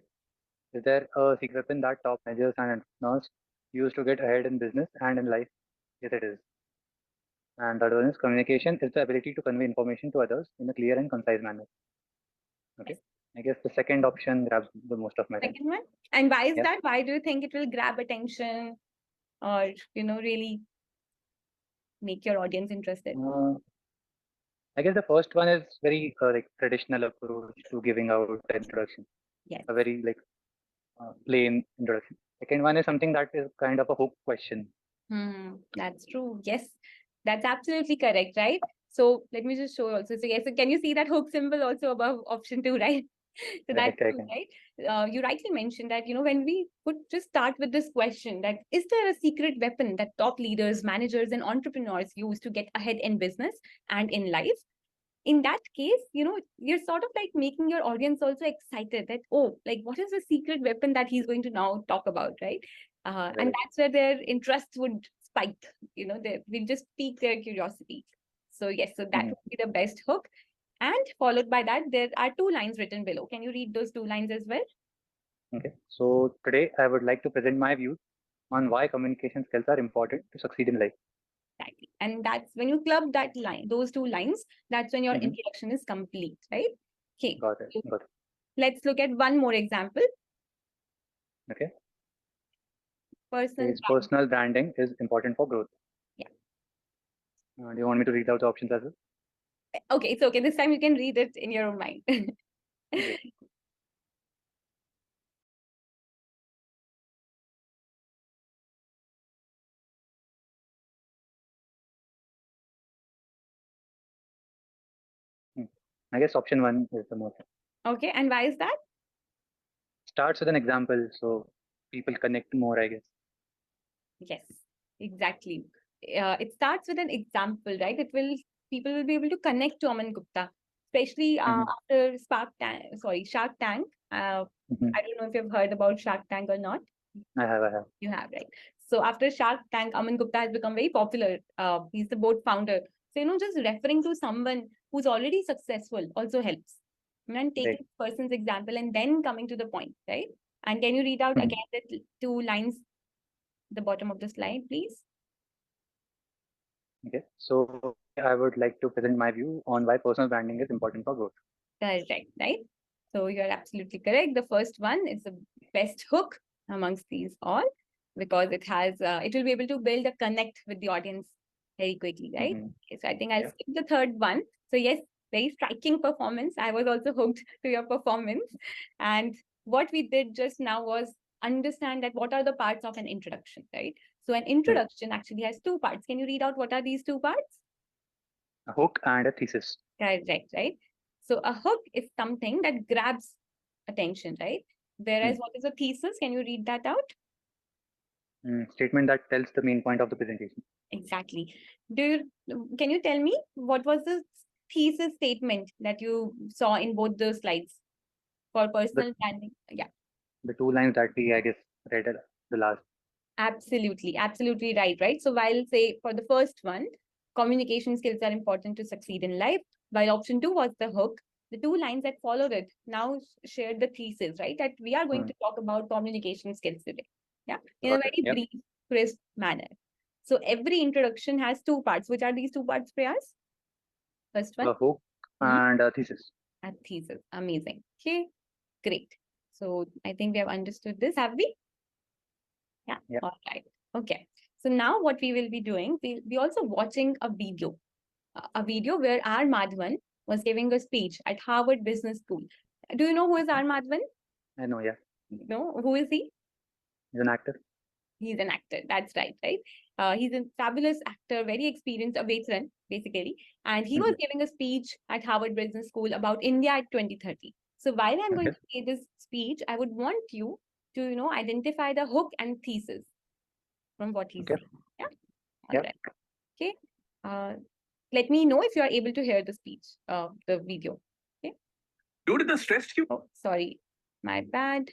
Is there a secret weapon that top managers and entrepreneurs use to get ahead in business and in life? Yes, it is. And the other one is communication is the ability to convey information to others in a clear and concise manner. Okay. I guess the second option grabs the most of my time. Second one. And why is Yeah. that? Why do you think it will grab attention or, really make your audience interested? I guess the first one is very like traditional approach to giving out the introduction, Yes. a very like plain introduction. Second one is something that is kind of a hook question. That's true. Yes, that's absolutely correct, right? So let me just show you also. So yes, so can you see that hook symbol also above option 2, right? So that's Correct, I true, can. right? You rightly mentioned that, when we would just start with this question that is there a secret weapon that top leaders, managers, and entrepreneurs use to get ahead in business and in life? In that case, you're sort of like making your audience also excited that, oh, like what is the secret weapon that he's going to now talk about, right? And Right. that's where their interest would spike, they will just pique their curiosity. So yes, so that Mhm. would be the best hook. And followed by that, there are 2 lines written below. Can you read those 2 lines as well? Okay. So today I would like to present my views on why communication skills are important to succeed in life. Exactly. And that's when you club that line, those 2 lines, that's when your Mhm. introduction is complete, right? Okay. Got it. So Got it. let's look at one more example. Okay. Personal Says brand. personal branding is important for growth. Yeah. Do you want me to read out the options as well? Okay, it's okay. This time you can read it in your own mind. Great. I guess option 1 is the most. Okay, and why is that? Starts with an example, so people connect more, I guess. Yes, exactly. It starts with an example, right? People will be able to connect to Aman Gupta, especially Mhm. after Shark Tank. Mhm. I don't know if you've heard about Shark Tank or not. I have. You have, right? So after Shark Tank, Aman Gupta has become very popular. He's the board founder. So, just referring to someone who's already successful also helps. And taking Right. person's example and then coming to the point, right? And can you read out Mhm. again the 2 lines at the bottom of the slide, please? Okay. So I would like to present my view on why personal branding is important for growth. Correct, right? So you're absolutely correct. The first one is the best hook amongst these all because it will be able to build a connect with the audience very quickly, right? Mhm. Okay, so I think I'll Yeah. skip the third one. So yes, very striking performance. I was also hooked to your performance. And what we did just now was understand that what are the parts of an introduction, right? So an introduction actually has 2 parts. Can you read out what are these 2 parts? A hook and a thesis. Correct, right? So a hook is something that grabs attention, right? Whereas what is a thesis? Can you read that out? Statement that tells the main point of the presentation. Exactly. Can you tell me what was the thesis statement that you saw in both the slides for personal branding? Yeah, The 2 lines that we, I guess, read at the last. absolutely right. So while say for the first one, communication skills are important to succeed in life, while option 2 was the hook, the 2 lines that followed it now shared the thesis, right? That we are going to talk about communication skills today. Yeah, in a Got it. very Yep. brief, crisp manner. So every introduction has 2 parts. Which are these 2 parts, Prayas? First one, A hook and a thesis. a thesis. Amazing. Okay, great. So I think we have understood this, have we? Yeah. Yeah. All right. Okay. So now what we will be doing, we'll be also watching a video where R. Madhavan was giving a speech at Harvard Business School. Do you know who is R. Madhavan? I know, yeah. No, who is he? He's an actor. He's an actor. That's right, right? He's a fabulous actor, very experienced, a veteran, basically. And he was giving a speech at Harvard Business School about India at 2030. So while I'm going to say this speech, I would want you to, identify the hook and thesis from what he's saying. Yeah. All Yeah. right. Okay. Let me know if you are able to hear the speech, the video. Okay. Due to the stress you. Oh, sorry, my bad.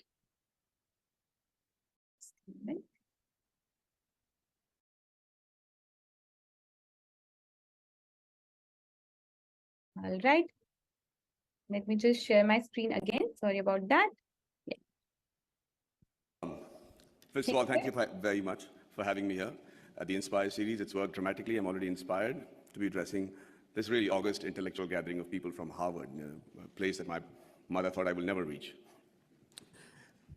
Just a moment. All right. Let me just share my screen again. Sorry about that. First of all, thank you very much for having me here at the Inspire series. It's worked dramatically. I'm already inspired to be addressing this really august intellectual gathering of people from Harvard, a place that my mother thought I will never reach.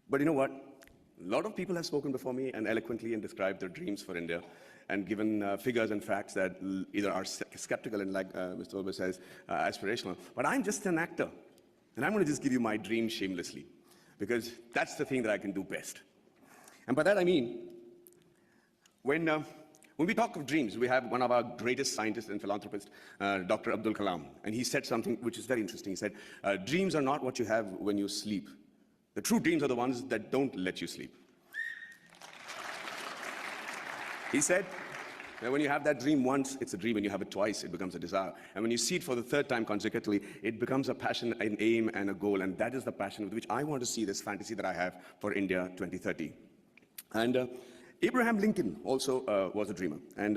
But you know what? A lot of people have spoken before me and eloquently and described their dreams for India and given figures and facts that either are skeptical and, like Mr. Ober says, aspirational. But I'm just an actor. And I'm going to just give you my dream shamelessly, because that's the thing that I can do best. And by that I mean, when we talk of dreams, we have one of our greatest scientists and philanthropists, Dr. Abdul Kalam, and he said something which is very interesting. He said, dreams are not what you have when you sleep. The true dreams are the ones that don't let you sleep. He said that when you have that dream once, it's a dream. When you have it twice, it becomes a desire. And when you see it for the third time consecutively, it becomes a passion, an aim, and a goal. And that is the passion with which I want to see this fantasy that I have for India 2030. And Abraham Lincoln also was a dreamer. And,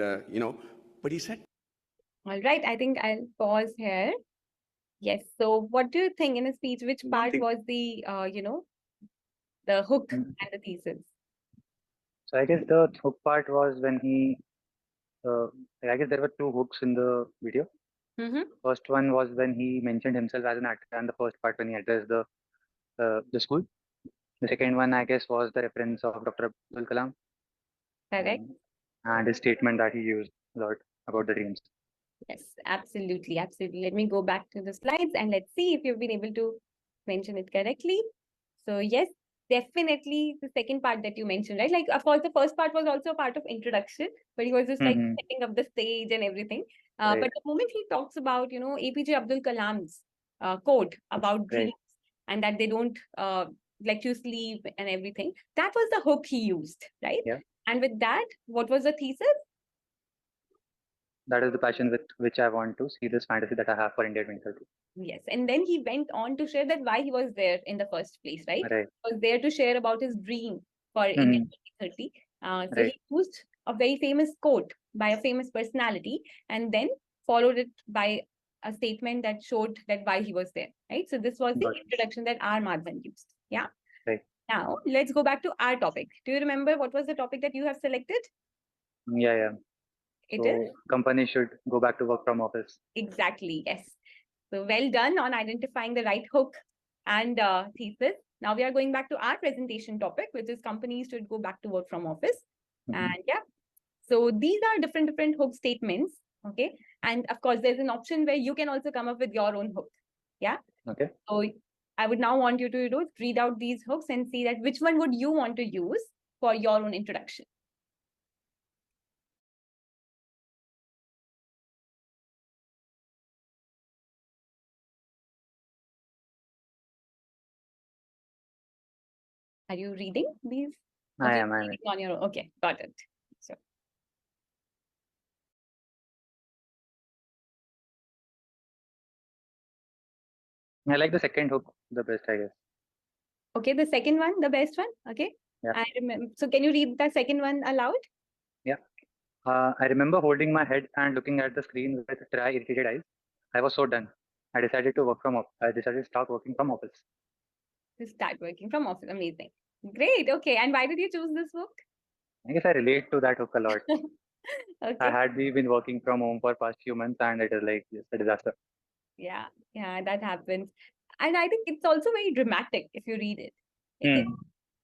but he said, All right, I think I'll pause here. Yes. So what do you think in his speech, which part was the, the hook and the thesis? So I guess the hook part was when he, I guess there were two hooks in the video. First one was when he mentioned himself as an actor, and the first part when he addressed the school. The second one, I guess, was the reference of Dr. Abdul Kalam. Correct. And his statement that he used a lot about the dreams. Yes, absolutely, absolutely. Let me go back to the slides and let's see if you've been able to mention it correctly. So yes, definitely the second part that you mentioned, right? Like, of course, the first part was also a part of introduction, but he was just like setting up the stage and everything. Right. But the moment he talks about, APJ Abdul Kalam's quote about dreams and that they don't let you sleep and everything, that was the hook he used, right? Yeah. And with that, what was the thesis? That is the passion with which I want to see this fantasy that I have for India 2030. Yes, and then he went on to share that why he was there in the first place, right? Right. He was there to share about his dream for India 2030. So he used a very famous quote by a famous personality and then followed it by a statement that showed that why he was there, right? So this was the introduction that R. Madhavan used. Yeah. Right. Now, let's go back to our topic. Do you remember what was the topic that you have selected? Yeah. It is? Companies should go back to work from office. Exactly, yes. So well done on identifying the right hook and thesis. Now we are going back to our presentation topic, which is companies should go back to work from office. And yeah, so these are different hook statements. Okay. And of course, there's an option where you can also come up with your own hook. Yeah. Okay. So I would now want you to read out these hooks and see that which one would you want to use for your own introduction. Are you reading these? I am. On your own. Okay, got it. So I like the second hook the best, I guess. okay, the second one, the best one. Okay. Yeah. I remember. So can you read the second one aloud? Yeah. I remember holding my head and looking at the screen with dry, irritated eyes. I was so done. I decided to start working from office. To start working from office. Amazing. Great. Okay. And why did you choose this book? I guess I relate to that hook a lot. Okay. I had been working from home for past few months and it is like just a disaster. Yeah, that happens. And I think it's also very dramatic if you read it.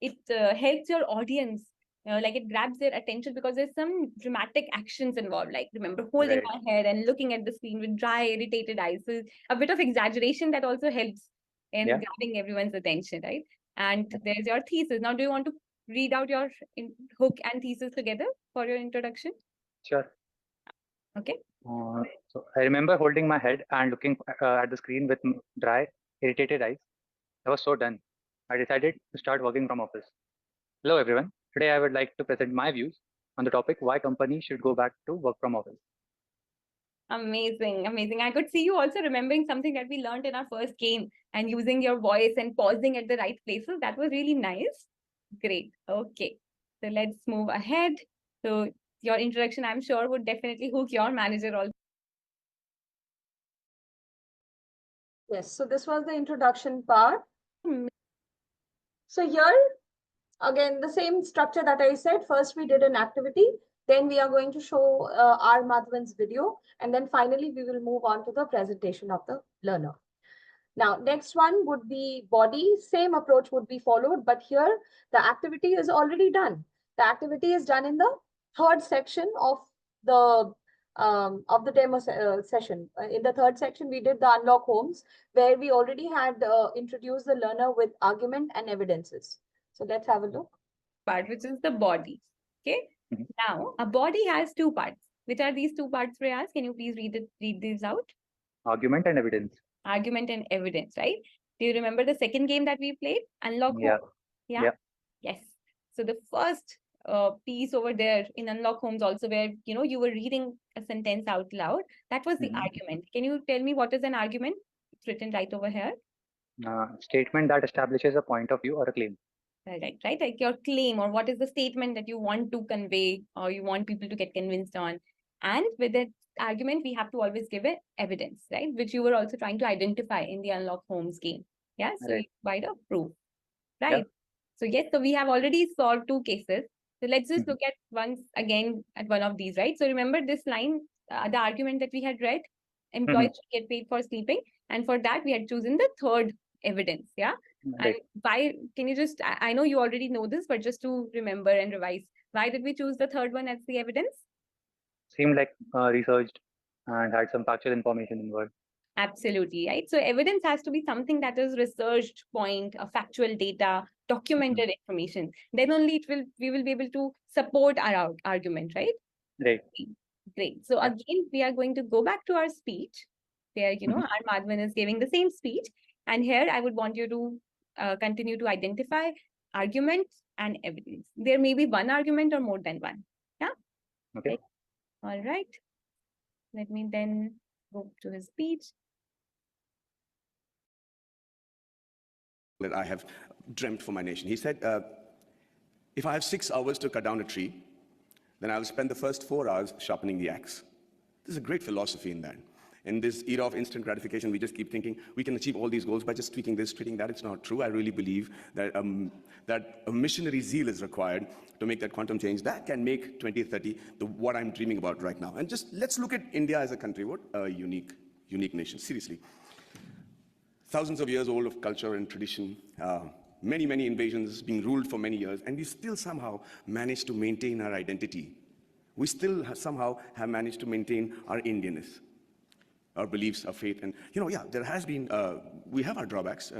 It helps your audience, like it grabs their attention because there's some dramatic actions involved. Like remember holding my head and looking at the screen with dry, irritated eyes. So a bit of exaggeration that also helps in grabbing everyone's attention, right? And there's your thesis. Now, do you want to read out your hook and thesis together for your introduction? Sure. Okay. So I remember holding my head and looking at the screen with dry, irritated eyes. I was so done. I decided to start working from office. Hello, everyone. Today, I would like to present my views on the topic why companies should go back to work from office. Amazing, amazing. I could see you also remembering something that we learned in our first game and using your voice and pausing at the right places. That was really nice. Great. Okay. So let's move ahead. So your introduction, I'm sure, would definitely hook your manager also. Yes, so this was the introduction part. So here, again, the same structure that I said. First, we did an activity. Then we are going to show R. Madhavan's video. And then finally, we will move on to the presentation of the learner. Now, next one would be body. Same approach would be followed, but here the activity is already done. The activity is done in the third section of the demo session. In the third section, we did the unlock homes, where we already had introduced the learner with argument and evidences. So let's have a look. Part, which is the body. Okay. Mhm. Now, a body has two parts. Which are these two parts, Prayas? Can you please read these out? Argument and evidence. Argument and evidence, right? Do you remember the second game that we played? Unlock Yeah. Homes? Yeah. Yeah. Yes. So the first piece over there in Unlock Homes also, where you were reading a sentence out loud, that was the Mhm. argument. Can you tell me what is an argument? It's written right over here. Statement that establishes a point of view or a claim. Right, like your claim, or what is the statement that you want to convey or you want people to get convinced on. And with that argument, we have to always give it evidence, right? Which you were also trying to identify in the Unlock Homes game. Yeah, so Right. you provide a proof, right? So yes, so we have already solved two cases. So let's just Mhm. look at once again at one of these, right? So remember this line, the argument that we had read, employees should get paid for sleeping. And for that, we had chosen the third evidence, yeah? Right. And why, can you just, I know you already know this, but just to remember and revise, why did we choose the third one as the evidence? Seemed like researched and had some factual information involved. Absolutely, right? So evidence has to be something that is researched point, a factual data, documented information. Then only we will be able to support our argument, right? Right. Great. So Yeah. again, we are going to go back to our speech where, Mhm. our Madhvan is giving the same speech. And here I would want you to continue to identify arguments and evidence. There may be one argument or more than one. Yeah. Okay. All right. Let me then go to his speech. That I have dreamt for my nation. He said, if I have 6 hours to cut down a tree, then I'll spend the first 4 hours sharpening the axe. There's a great philosophy in that. In this era of instant gratification, we just keep thinking we can achieve all these goals by just tweaking this, tweaking that. It's not true. I really believe that that a missionary zeal is required to make that quantum change. That can make 2030 what I'm dreaming about right now. And just let's look at India as a country. What a unique nation, seriously. Thousands of years old of culture and tradition, many invasions, being ruled for many years, and we still somehow managed to maintain our identity. We still somehow have managed to maintain our Indianness, our beliefs, our faith, and there has been. We have our drawbacks.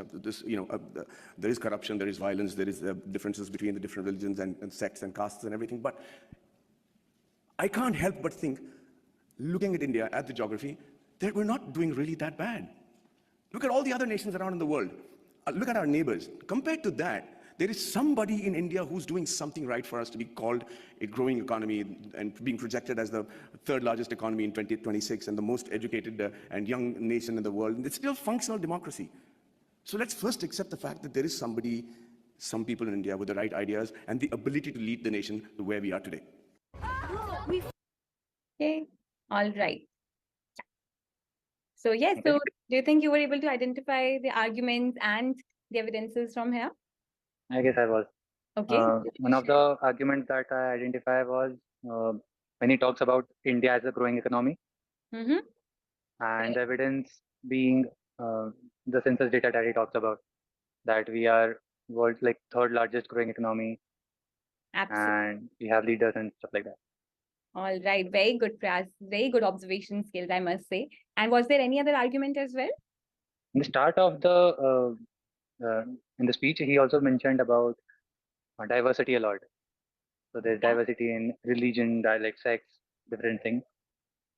There is corruption, there is violence, there is differences between the different religions and sects and castes and everything. But I can't help but think, looking at India, at the geography, that we're not doing really that bad. Look at all the other nations around in the world. Look at our neighbors. Compared to that, there is somebody in India who's doing something right for us to be called a growing economy and being projected as the third largest economy in 2026 and the most educated and young nation in the world. And it's still functional democracy. So let's first accept the fact that there is some people in India with the right ideas and the ability to lead the nation to where we are today. Okay. All right. So yes, so do you think you were able to identify the arguments and the evidences from here? I guess I was. Okay. One of the arguments that I identify was when he talks about India as a growing economy, Mm-hmm. and the evidence being the census data that he talks about, that we are world's like third largest growing economy, Absolutely. and we have leaders and stuff like that. All right. Very good, Pras. Very good observation skills, I must say. And was there any other argument as well? In the start of the in the speech, he also mentioned about diversity a lot. So there's diversity in religion, dialect, sex, different things,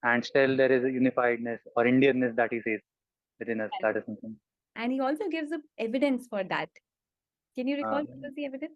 and still there is a unifiedness or Indianness that he says within us. That is something. And he also gives the evidence for that. Can you recall Um, what was the evidence?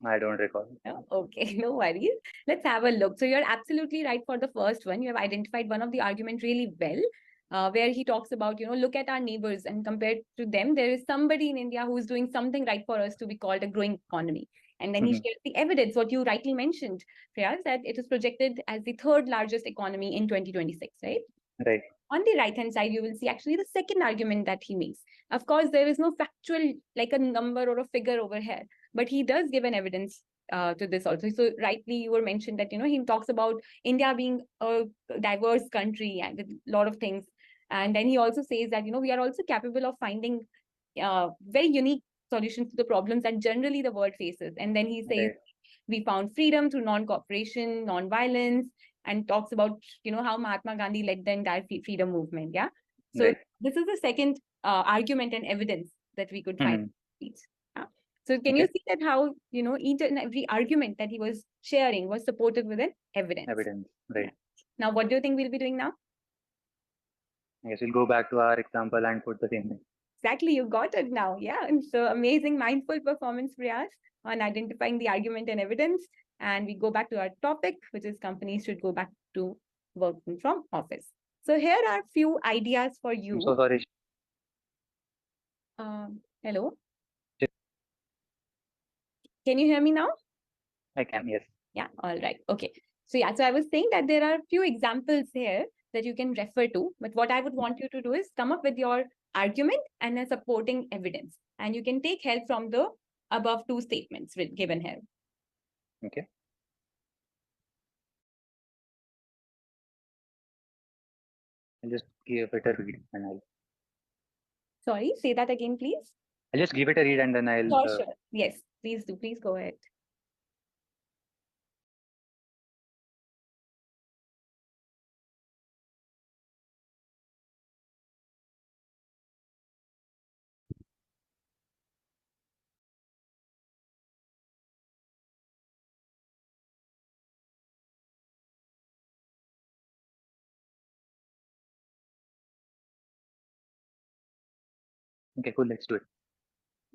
I don't recall. No? Okay, no worries. Let's have a look. So you're absolutely right for the first one. You have identified one of the argument really well, where he talks about, look at our neighbors and compared to them, there is somebody in India who is doing something right for us to be called a growing economy. And then he shares the evidence, what you rightly mentioned, Priyas, that it is projected as the third largest economy in 2026, right? Right. On the right-hand side, you will see actually the second argument that he makes. Of course, there is no factual, like a number or a figure over here, but he does give an evidence to this also. So rightly, you were mentioned that, he talks about India being a diverse country and with a lot of things. And then he also says that, we are also capable of finding very unique solutions to the problems that generally the world faces. And then he says, Right. we found freedom through non-cooperation, non-violence, and talks about, how Mahatma Gandhi led the entire freedom movement. Yeah. So Right. this is the second argument and evidence that we could find. Yeah. So can you Okay. see that how, each and every argument that he was sharing was supported with an evidence. Evidence. Right. Yeah. Now, what do you think we'll be doing now? I guess we'll go back to our example and put the same thing. Exactly, you got it now. Yeah, and so amazing mindful performance, Priyas, on identifying the argument and evidence. And we go back to our topic, which is companies should go back to working from office. So here are a few ideas for you. I'm so sorry. Hello? Can you hear me now? I can, yes. Yeah, all right. Okay. So yeah, so I was saying that there are a few examples here that you can refer to, but what I would want you to do is come up with your argument and a supporting evidence. And you can take help from the above two statements given here. Okay. I'll just give it a read and I'll. Sorry, say that again, please. I'll just give it a read and then I'll. Sure. Yes, please do. Please go ahead. Okay, cool. Let's do it.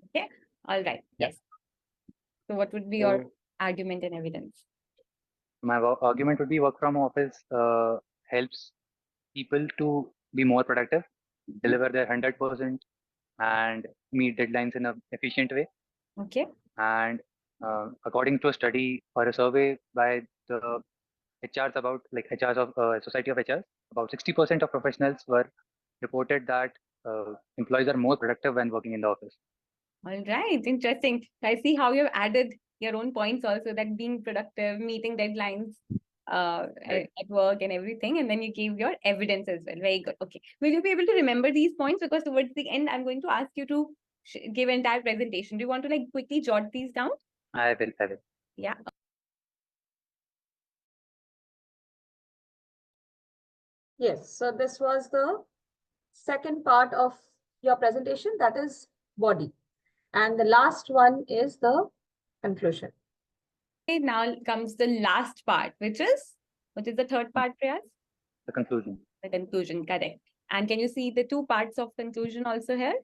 Okay. All right. Yeah. Yes. So what would be your argument and evidence? My argument would be work from office helps people to be more productive, deliver their 100%, and meet deadlines in an efficient way. Okay. And according to a study or a survey by the HRs about HRs of Society of HRs, about 60% of professionals were reported that employees are more productive when working in the office. All right, interesting. I see how you've added your own points also, that being productive, meeting deadlines Right. at work and everything, and then you gave your evidence as well. Very good. Okay, will you be able to remember these points? Because towards the end, I'm going to ask you to give an entire presentation. Do you want to quickly jot these down? I will. Yeah. Yes, so this was the second part of your presentation, that is body. And the last one is the conclusion. Okay, now comes the last part, which is the third part, Priyas? The conclusion. The conclusion, correct. And can you see the two parts of conclusion also here?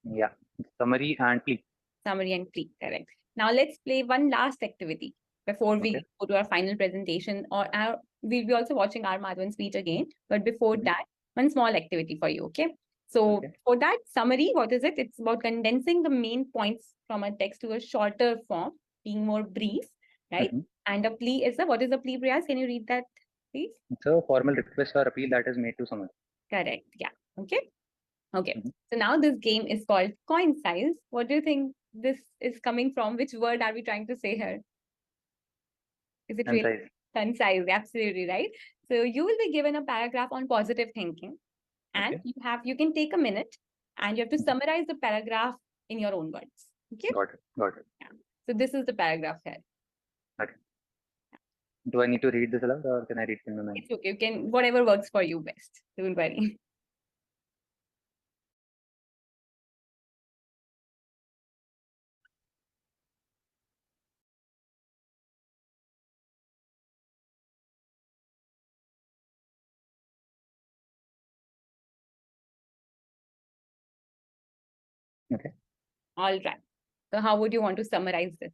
Yeah, summary and plea. Summary and plea, correct. Now let's play one last activity before we go to our final presentation, or we'll be also watching R. Madhavan speech again. But before that, one small activity for you, okay? So for that summary, what is it? It's about condensing the main points from a text to a shorter form, being more brief, right? And a plea is what is a plea, Priyas? Can you read that, please? It's a formal request or appeal that is made to someone. Correct. Yeah. Okay. Okay. So now this game is called Coin Size. What do you think this is coming from? Which word are we trying to say here? Is it really concise? Absolutely right. So you will be given a paragraph on positive thinking, and you can take a minute and you have to summarize the paragraph in your own words. Okay. Got it. Yeah. So this is the paragraph here. Okay. Do I need to read this aloud or can I read it in my mind? It's okay. You can, whatever works for you best. Don't worry. Okay. All right. So how would you want to summarize this?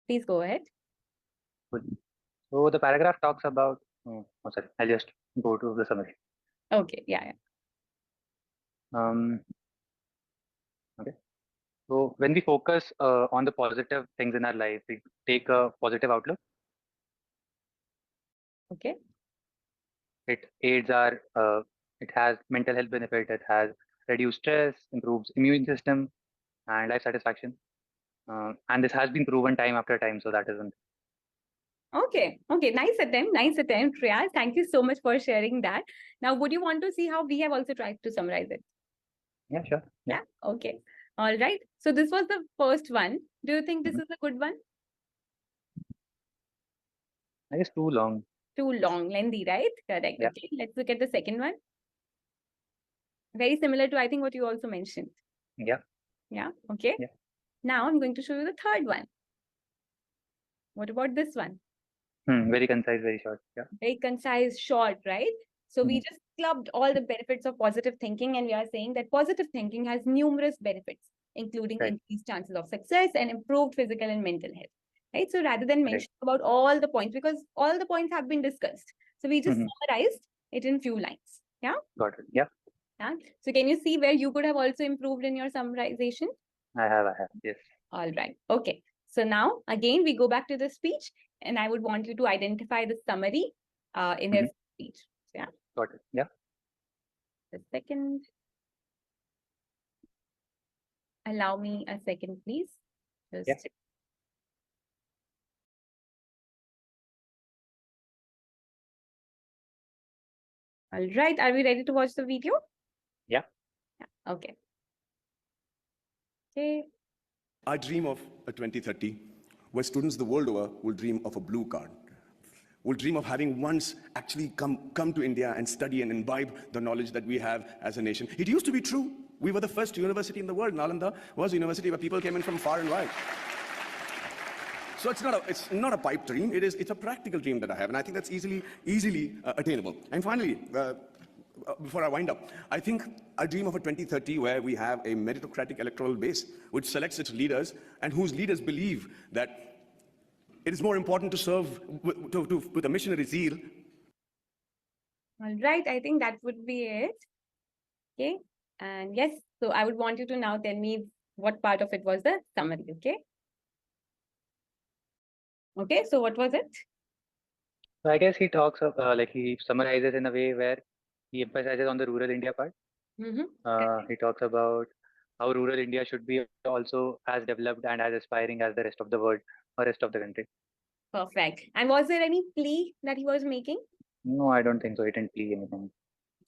Please go ahead. Cool. So the paragraph talks about, sorry, I'll just go to the summary. Okay, yeah. Okay. So when we focus on the positive things in our life, we take a positive outlook. Okay. It aids our, it has mental health benefit. It has reduced stress, improves immune system, and life satisfaction. And this has been proven time after time, so that isn't. Okay, nice attempt, Riyaz. Thank you so much for sharing that. Now, would you want to see how we have also tried to summarize it? Yeah, sure. Yeah, okay. All right. So this was the first one. Do you think this is a good one? I guess too long. Too long, lengthy, right? Correct. Yeah. Okay, let's look at the second one. Very similar to, I think, what you also mentioned. Yeah. Yeah, okay. Yeah. Now I'm going to show you the third one. What about this one? Very concise, very short. Yeah. Very concise, short, right? So we Mhm. just clubbed all the benefits of positive thinking, and we are saying that positive thinking has numerous benefits, including Right. increased chances of success and improved physical and mental health. Right. So rather than Right. mention about all the points, because all the points have been discussed, so we just Mhm. summarized it in few lines. Yeah. Got it. Yeah. Yeah. So can you see where you could have also improved in your summarization? I have. Yes. All right. Okay. So now again, we go back to the speech, and I would want you to identify the summary in his speech. Yeah. Got it. Yeah. A second. Allow me a second, please. Just Yeah. All right. Are we ready to watch the video? Yeah. Okay. Okay. I dream of a 2030 where students the world over will dream of a blue card, will dream of having once actually come to India and study and imbibe the knowledge that we have as a nation. It used to be true. We were the first university in the world. Nalanda was a university where people came in from far and wide. So it's not a pipe dream. It's a practical dream that I have, and I think that's easily attainable. And finally, before I wind up, I think I dream of a 2030 where we have a meritocratic electoral base which selects its leaders and whose leaders believe that it is more important to serve with a missionary zeal. All right. I think that would be it. Okay. And yes, so I would want you to now tell me what part of it was the summary. Okay. Okay. So what was it? So I guess he talks of he summarizes in a way where he emphasizes on the rural India part. He talks about how rural India should be also as developed and as aspiring as the rest of the world or rest of the country. Perfect. And was there any plea that he was making? No, I don't think so. He didn't plea anything.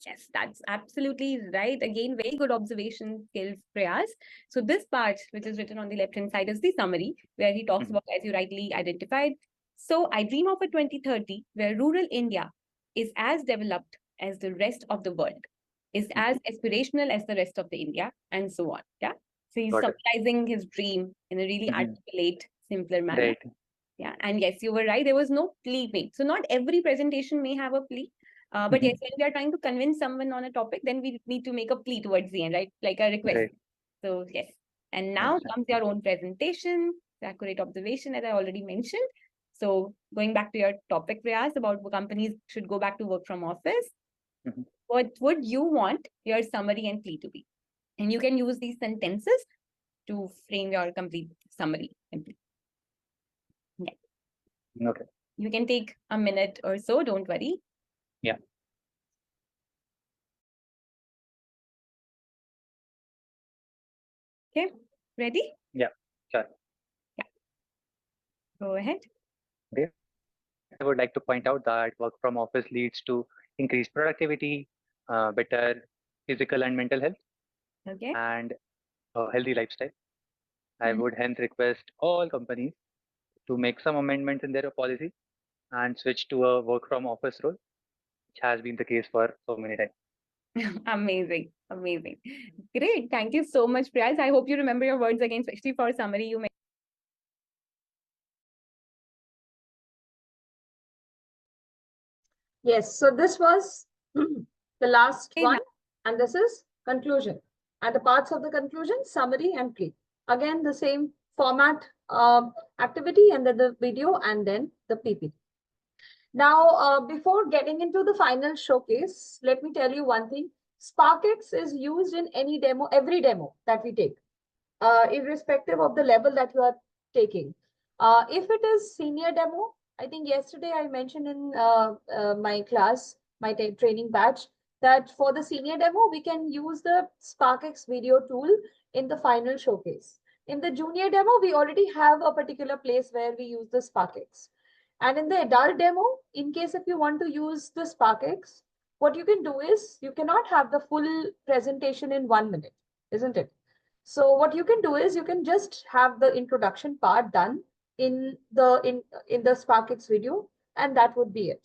Yes, that's absolutely right. Again, very good observation skills, Prayas. So this part, which is written on the left-hand side, is the summary, where he talks about, as you rightly identified. So I dream of a 2030 where rural India is as developed as the rest of the world, is as aspirational as the rest of the India, and so on. Yeah. So he's Got it. summarizing his dream in a really articulate, simpler manner. Right. Yeah. And yes, you were right. There was no plea made. So not every presentation may have a plea. But yes, when we are trying to convince someone on a topic, then we need to make a plea towards the end, right? Like a request. Right. So yes. And now comes your own presentation, the accurate observation, as I already mentioned. So going back to your topic, Prayas, about companies should go back to work from office. What would you want your summary and plea to be? And you can use these sentences to frame your complete summary. Yeah. Okay. You can take a minute or so, don't worry. Yeah. Okay, ready? Yeah, sure. Yeah. Go ahead. Okay. I would like to point out that work from office leads to increased productivity, better physical and mental health, Okay. and a healthy lifestyle. I would hence request all companies to make some amendments in their policy and switch to a work from office role, which has been the case for so many times. Amazing. Amazing. Great. Thank you so much, Prayas. I hope you remember your words again, especially for summary you made. Yes, so this was the last Okay, one, and this is conclusion. And the parts of the conclusion, summary and plea. Again, the same format activity, and then the video, and then the PPT. Now, before getting into the final showcase, let me tell you one thing. SparkX is used in any demo, every demo that we take, irrespective of the level that you are taking. If it is senior demo, I think yesterday I mentioned in my class, my training batch, that for the senior demo, we can use the SparkX video tool in the final showcase. In the junior demo, we already have a particular place where we use the SparkX. And in the adult demo, in case if you want to use the SparkX, what you can do is you cannot have the full presentation in 1 minute, isn't it? So what you can do is you can just have the introduction part done in the SparkX video, and that would be it.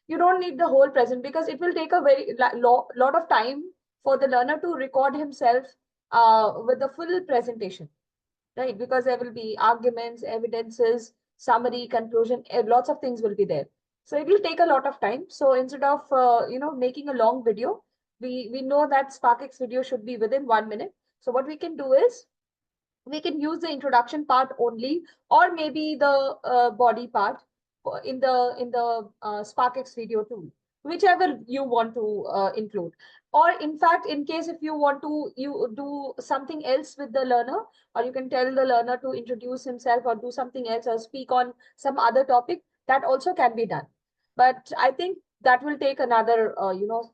You don't need the whole present because it will take a very lot of time for the learner to record himself with the full presentation, right? Because there will be arguments, evidences, summary, conclusion, lots of things will be there. So it will take a lot of time. So instead of making a long video, we know that SparkX video should be within 1 minute. So what we can do is we can use the introduction part only, or maybe the body part in the SparkX video tool, whichever you want to include. Or in fact, in case if you want to do something else with the learner, or you can tell the learner to introduce himself or do something else or speak on some other topic, that also can be done. But I think that will take another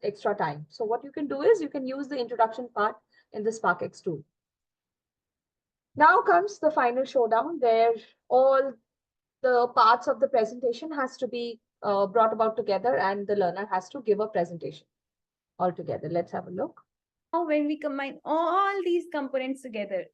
extra time. So what you can do is you can use the introduction part in the SparkX tool. Now comes the final showdown where all the parts of the presentation has to be brought about together and the learner has to give a presentation all together. Let's have a look. Now, when we combine all these components together,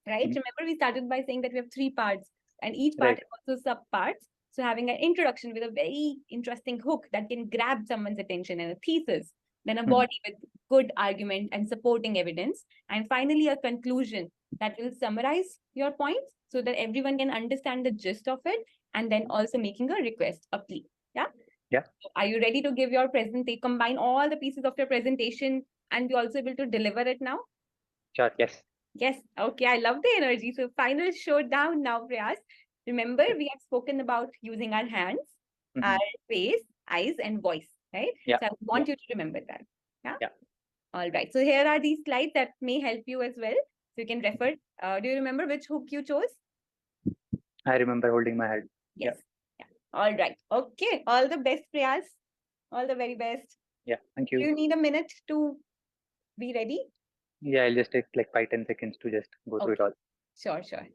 right? Mhm. Remember, we started by saying that we have 3 parts and each part Right. has also sub-parts. So having an introduction with a very interesting hook that can grab someone's attention and a thesis, then a Mhm. body with good argument and supporting evidence, and finally a conclusion that will summarize your points so that everyone can understand the gist of it, and then also making a request, a plea. Yeah? Yeah. So are you ready to give your presentation, combine all the pieces of your presentation and be also able to deliver it now? Sure. Yes. Yes. Okay. I love the energy. So final showdown now, Prayas. Remember, we have spoken about using our hands, Mhm. our face, eyes, and voice, right? Yeah. So I want you to remember that. Yeah. Yeah. All right. So here are these slides that may help you as well. So you can refer. Do you remember which hook you chose? I remember holding my head. Yeah. Yes. Yeah. All right. Okay. All the best, Prayas. All the very best. Yeah. Thank Do you. you need a minute to be ready? Yeah, I'll just take like 5-10 seconds to just go through it all. Sure, sure.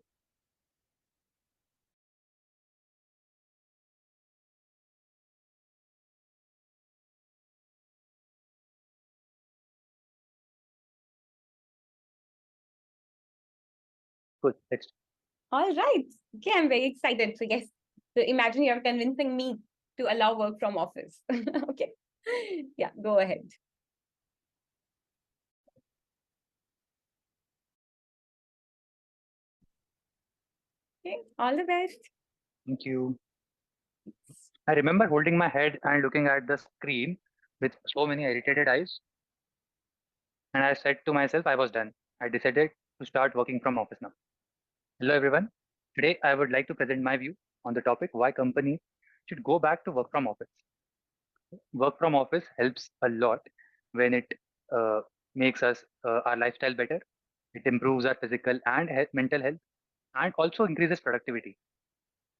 Cool. Next. All right. Okay, I'm very excited. So yes, so imagine you're convincing me to allow work from office. Okay. Yeah, go ahead. Okay, all the best. Thank you. I remember holding my head and looking at the screen with so many irritated eyes. And I said to myself, I was done. I decided to start working from office now. Hello, everyone. Today, I would like to present my view on the topic why companies should go back to work from office. Work from office helps a lot when it makes us our lifestyle better. It improves our physical and mental health and also increases productivity.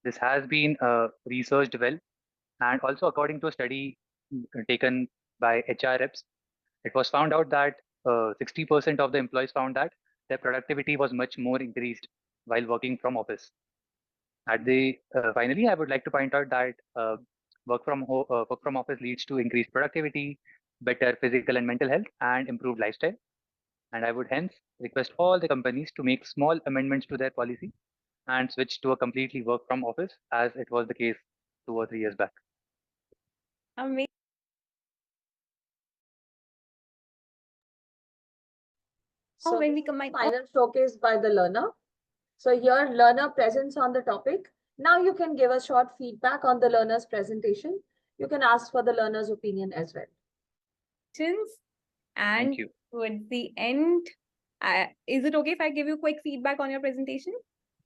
This has been researched well, and also according to a study taken by HR reps, it was found out that 60% of the employees found that their productivity was much more increased while working from office. At the finally, I would like to point out that work from office leads to increased productivity, better physical and mental health, and improved lifestyle. And I would hence request all the companies to make small amendments to their policy and switch to a completely work from office, as it was the case 2 or 3 years back. Amazing. So when this we is the combine all- final showcase by the learner. So here learner presents on the topic. Now you can give a short feedback on the learner's presentation. You can ask for the learner's opinion as well. questions, and Thank you. towards the end, is it okay if I give you quick feedback on your presentation?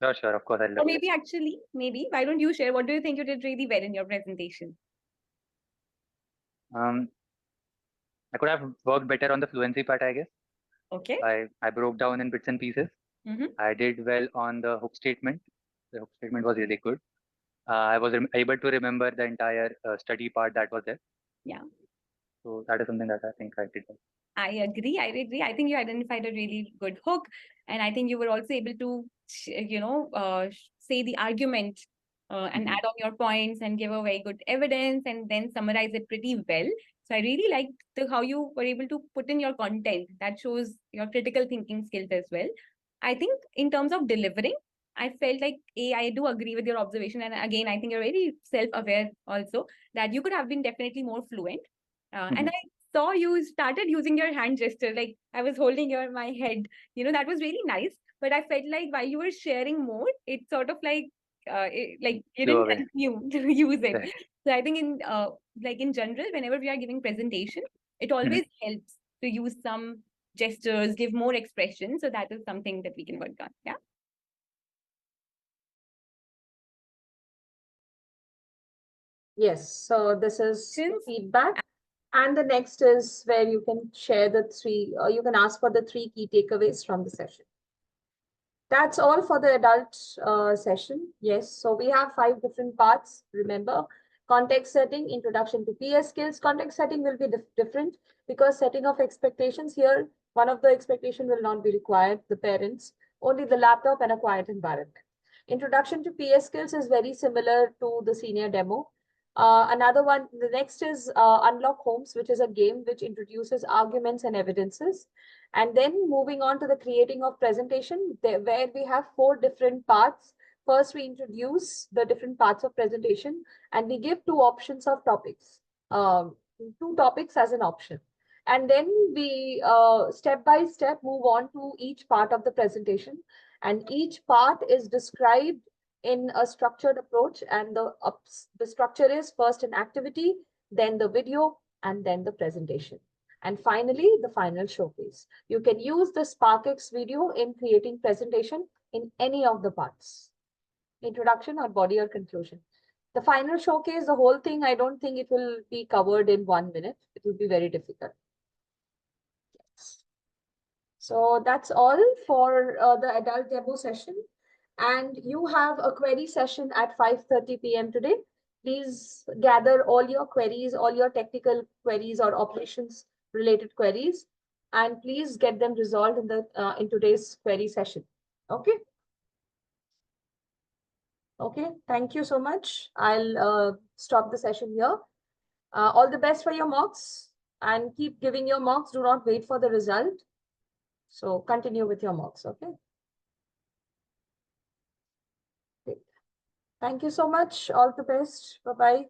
Sure, of course, I'll Or love it. maybe actually, why don't you share? What do you think you did really well in your presentation? I could have worked better on the fluency part, I guess. Okay. I broke down in bits and pieces. Mhm. I did well on the hook statement. The hook statement was really good. I was able to remember the entire study part that was there. Yeah. So that is something that I think I did well. I agree. I think you identified a really good hook. And I think you were also able to say the argument and Mhm. add on your points and give a very good evidence and then summarize it pretty well. So I really liked how you were able to put in your content. That shows your critical thinking skills as well. I think in terms of delivering, I felt like I do agree with your observation. And again, I think you're very self-aware also that you could have been definitely more fluent. And Mhm. I saw you started using your hand gesture, like I was holding my head. That was really nice. But I felt like while you were sharing more, it's sort of like like you Flew didn't away. continue to use it. Right. So I think in general, whenever we are giving presentation, it always helps to use some gestures, give more expression. So that is something that we can work on. Yeah. Yes, so this is the Since feedback. And the next is where you can share the you can ask for the 3 key takeaways from the session. That's all for the adult session. Yes, so we have 5 different parts. Remember, context setting, introduction to PS skills. Context setting will be different because setting of expectations here, one of the expectation will not be required, the parents, only the laptop and a quiet environment. Introduction to PS skills is very similar to the senior demo. Another one, the next is Unlock Homes, which is a game which introduces arguments and evidences. And then moving on to the creating of presentation, where we have 4 different parts. First, we introduce the different parts of presentation and we give 2 options of topics, 2 topics as an option. And then we step by step move on to each part of the presentation. And each part is described in a structured approach. And the structure is first an activity, then the video, and then the presentation. And finally, the final showcase. You can use the SparkX video in creating presentation in any of the parts. Introduction or body or conclusion. The final showcase, the whole thing, I don't think it will be covered in 1 minute. It will be very difficult. So that's all for the adult demo session. And you have a query session at 5:30 p.m. today. Please gather all your queries, all your technical queries or operations related queries, and please get them resolved in today's query session. Okay. Okay. Thank you so much. I'll stop the session here. All the best for your mocks and keep giving your mocks. Do not wait for the result. So continue with your mocks. Okay. Thank you so much. All the best. Bye-bye.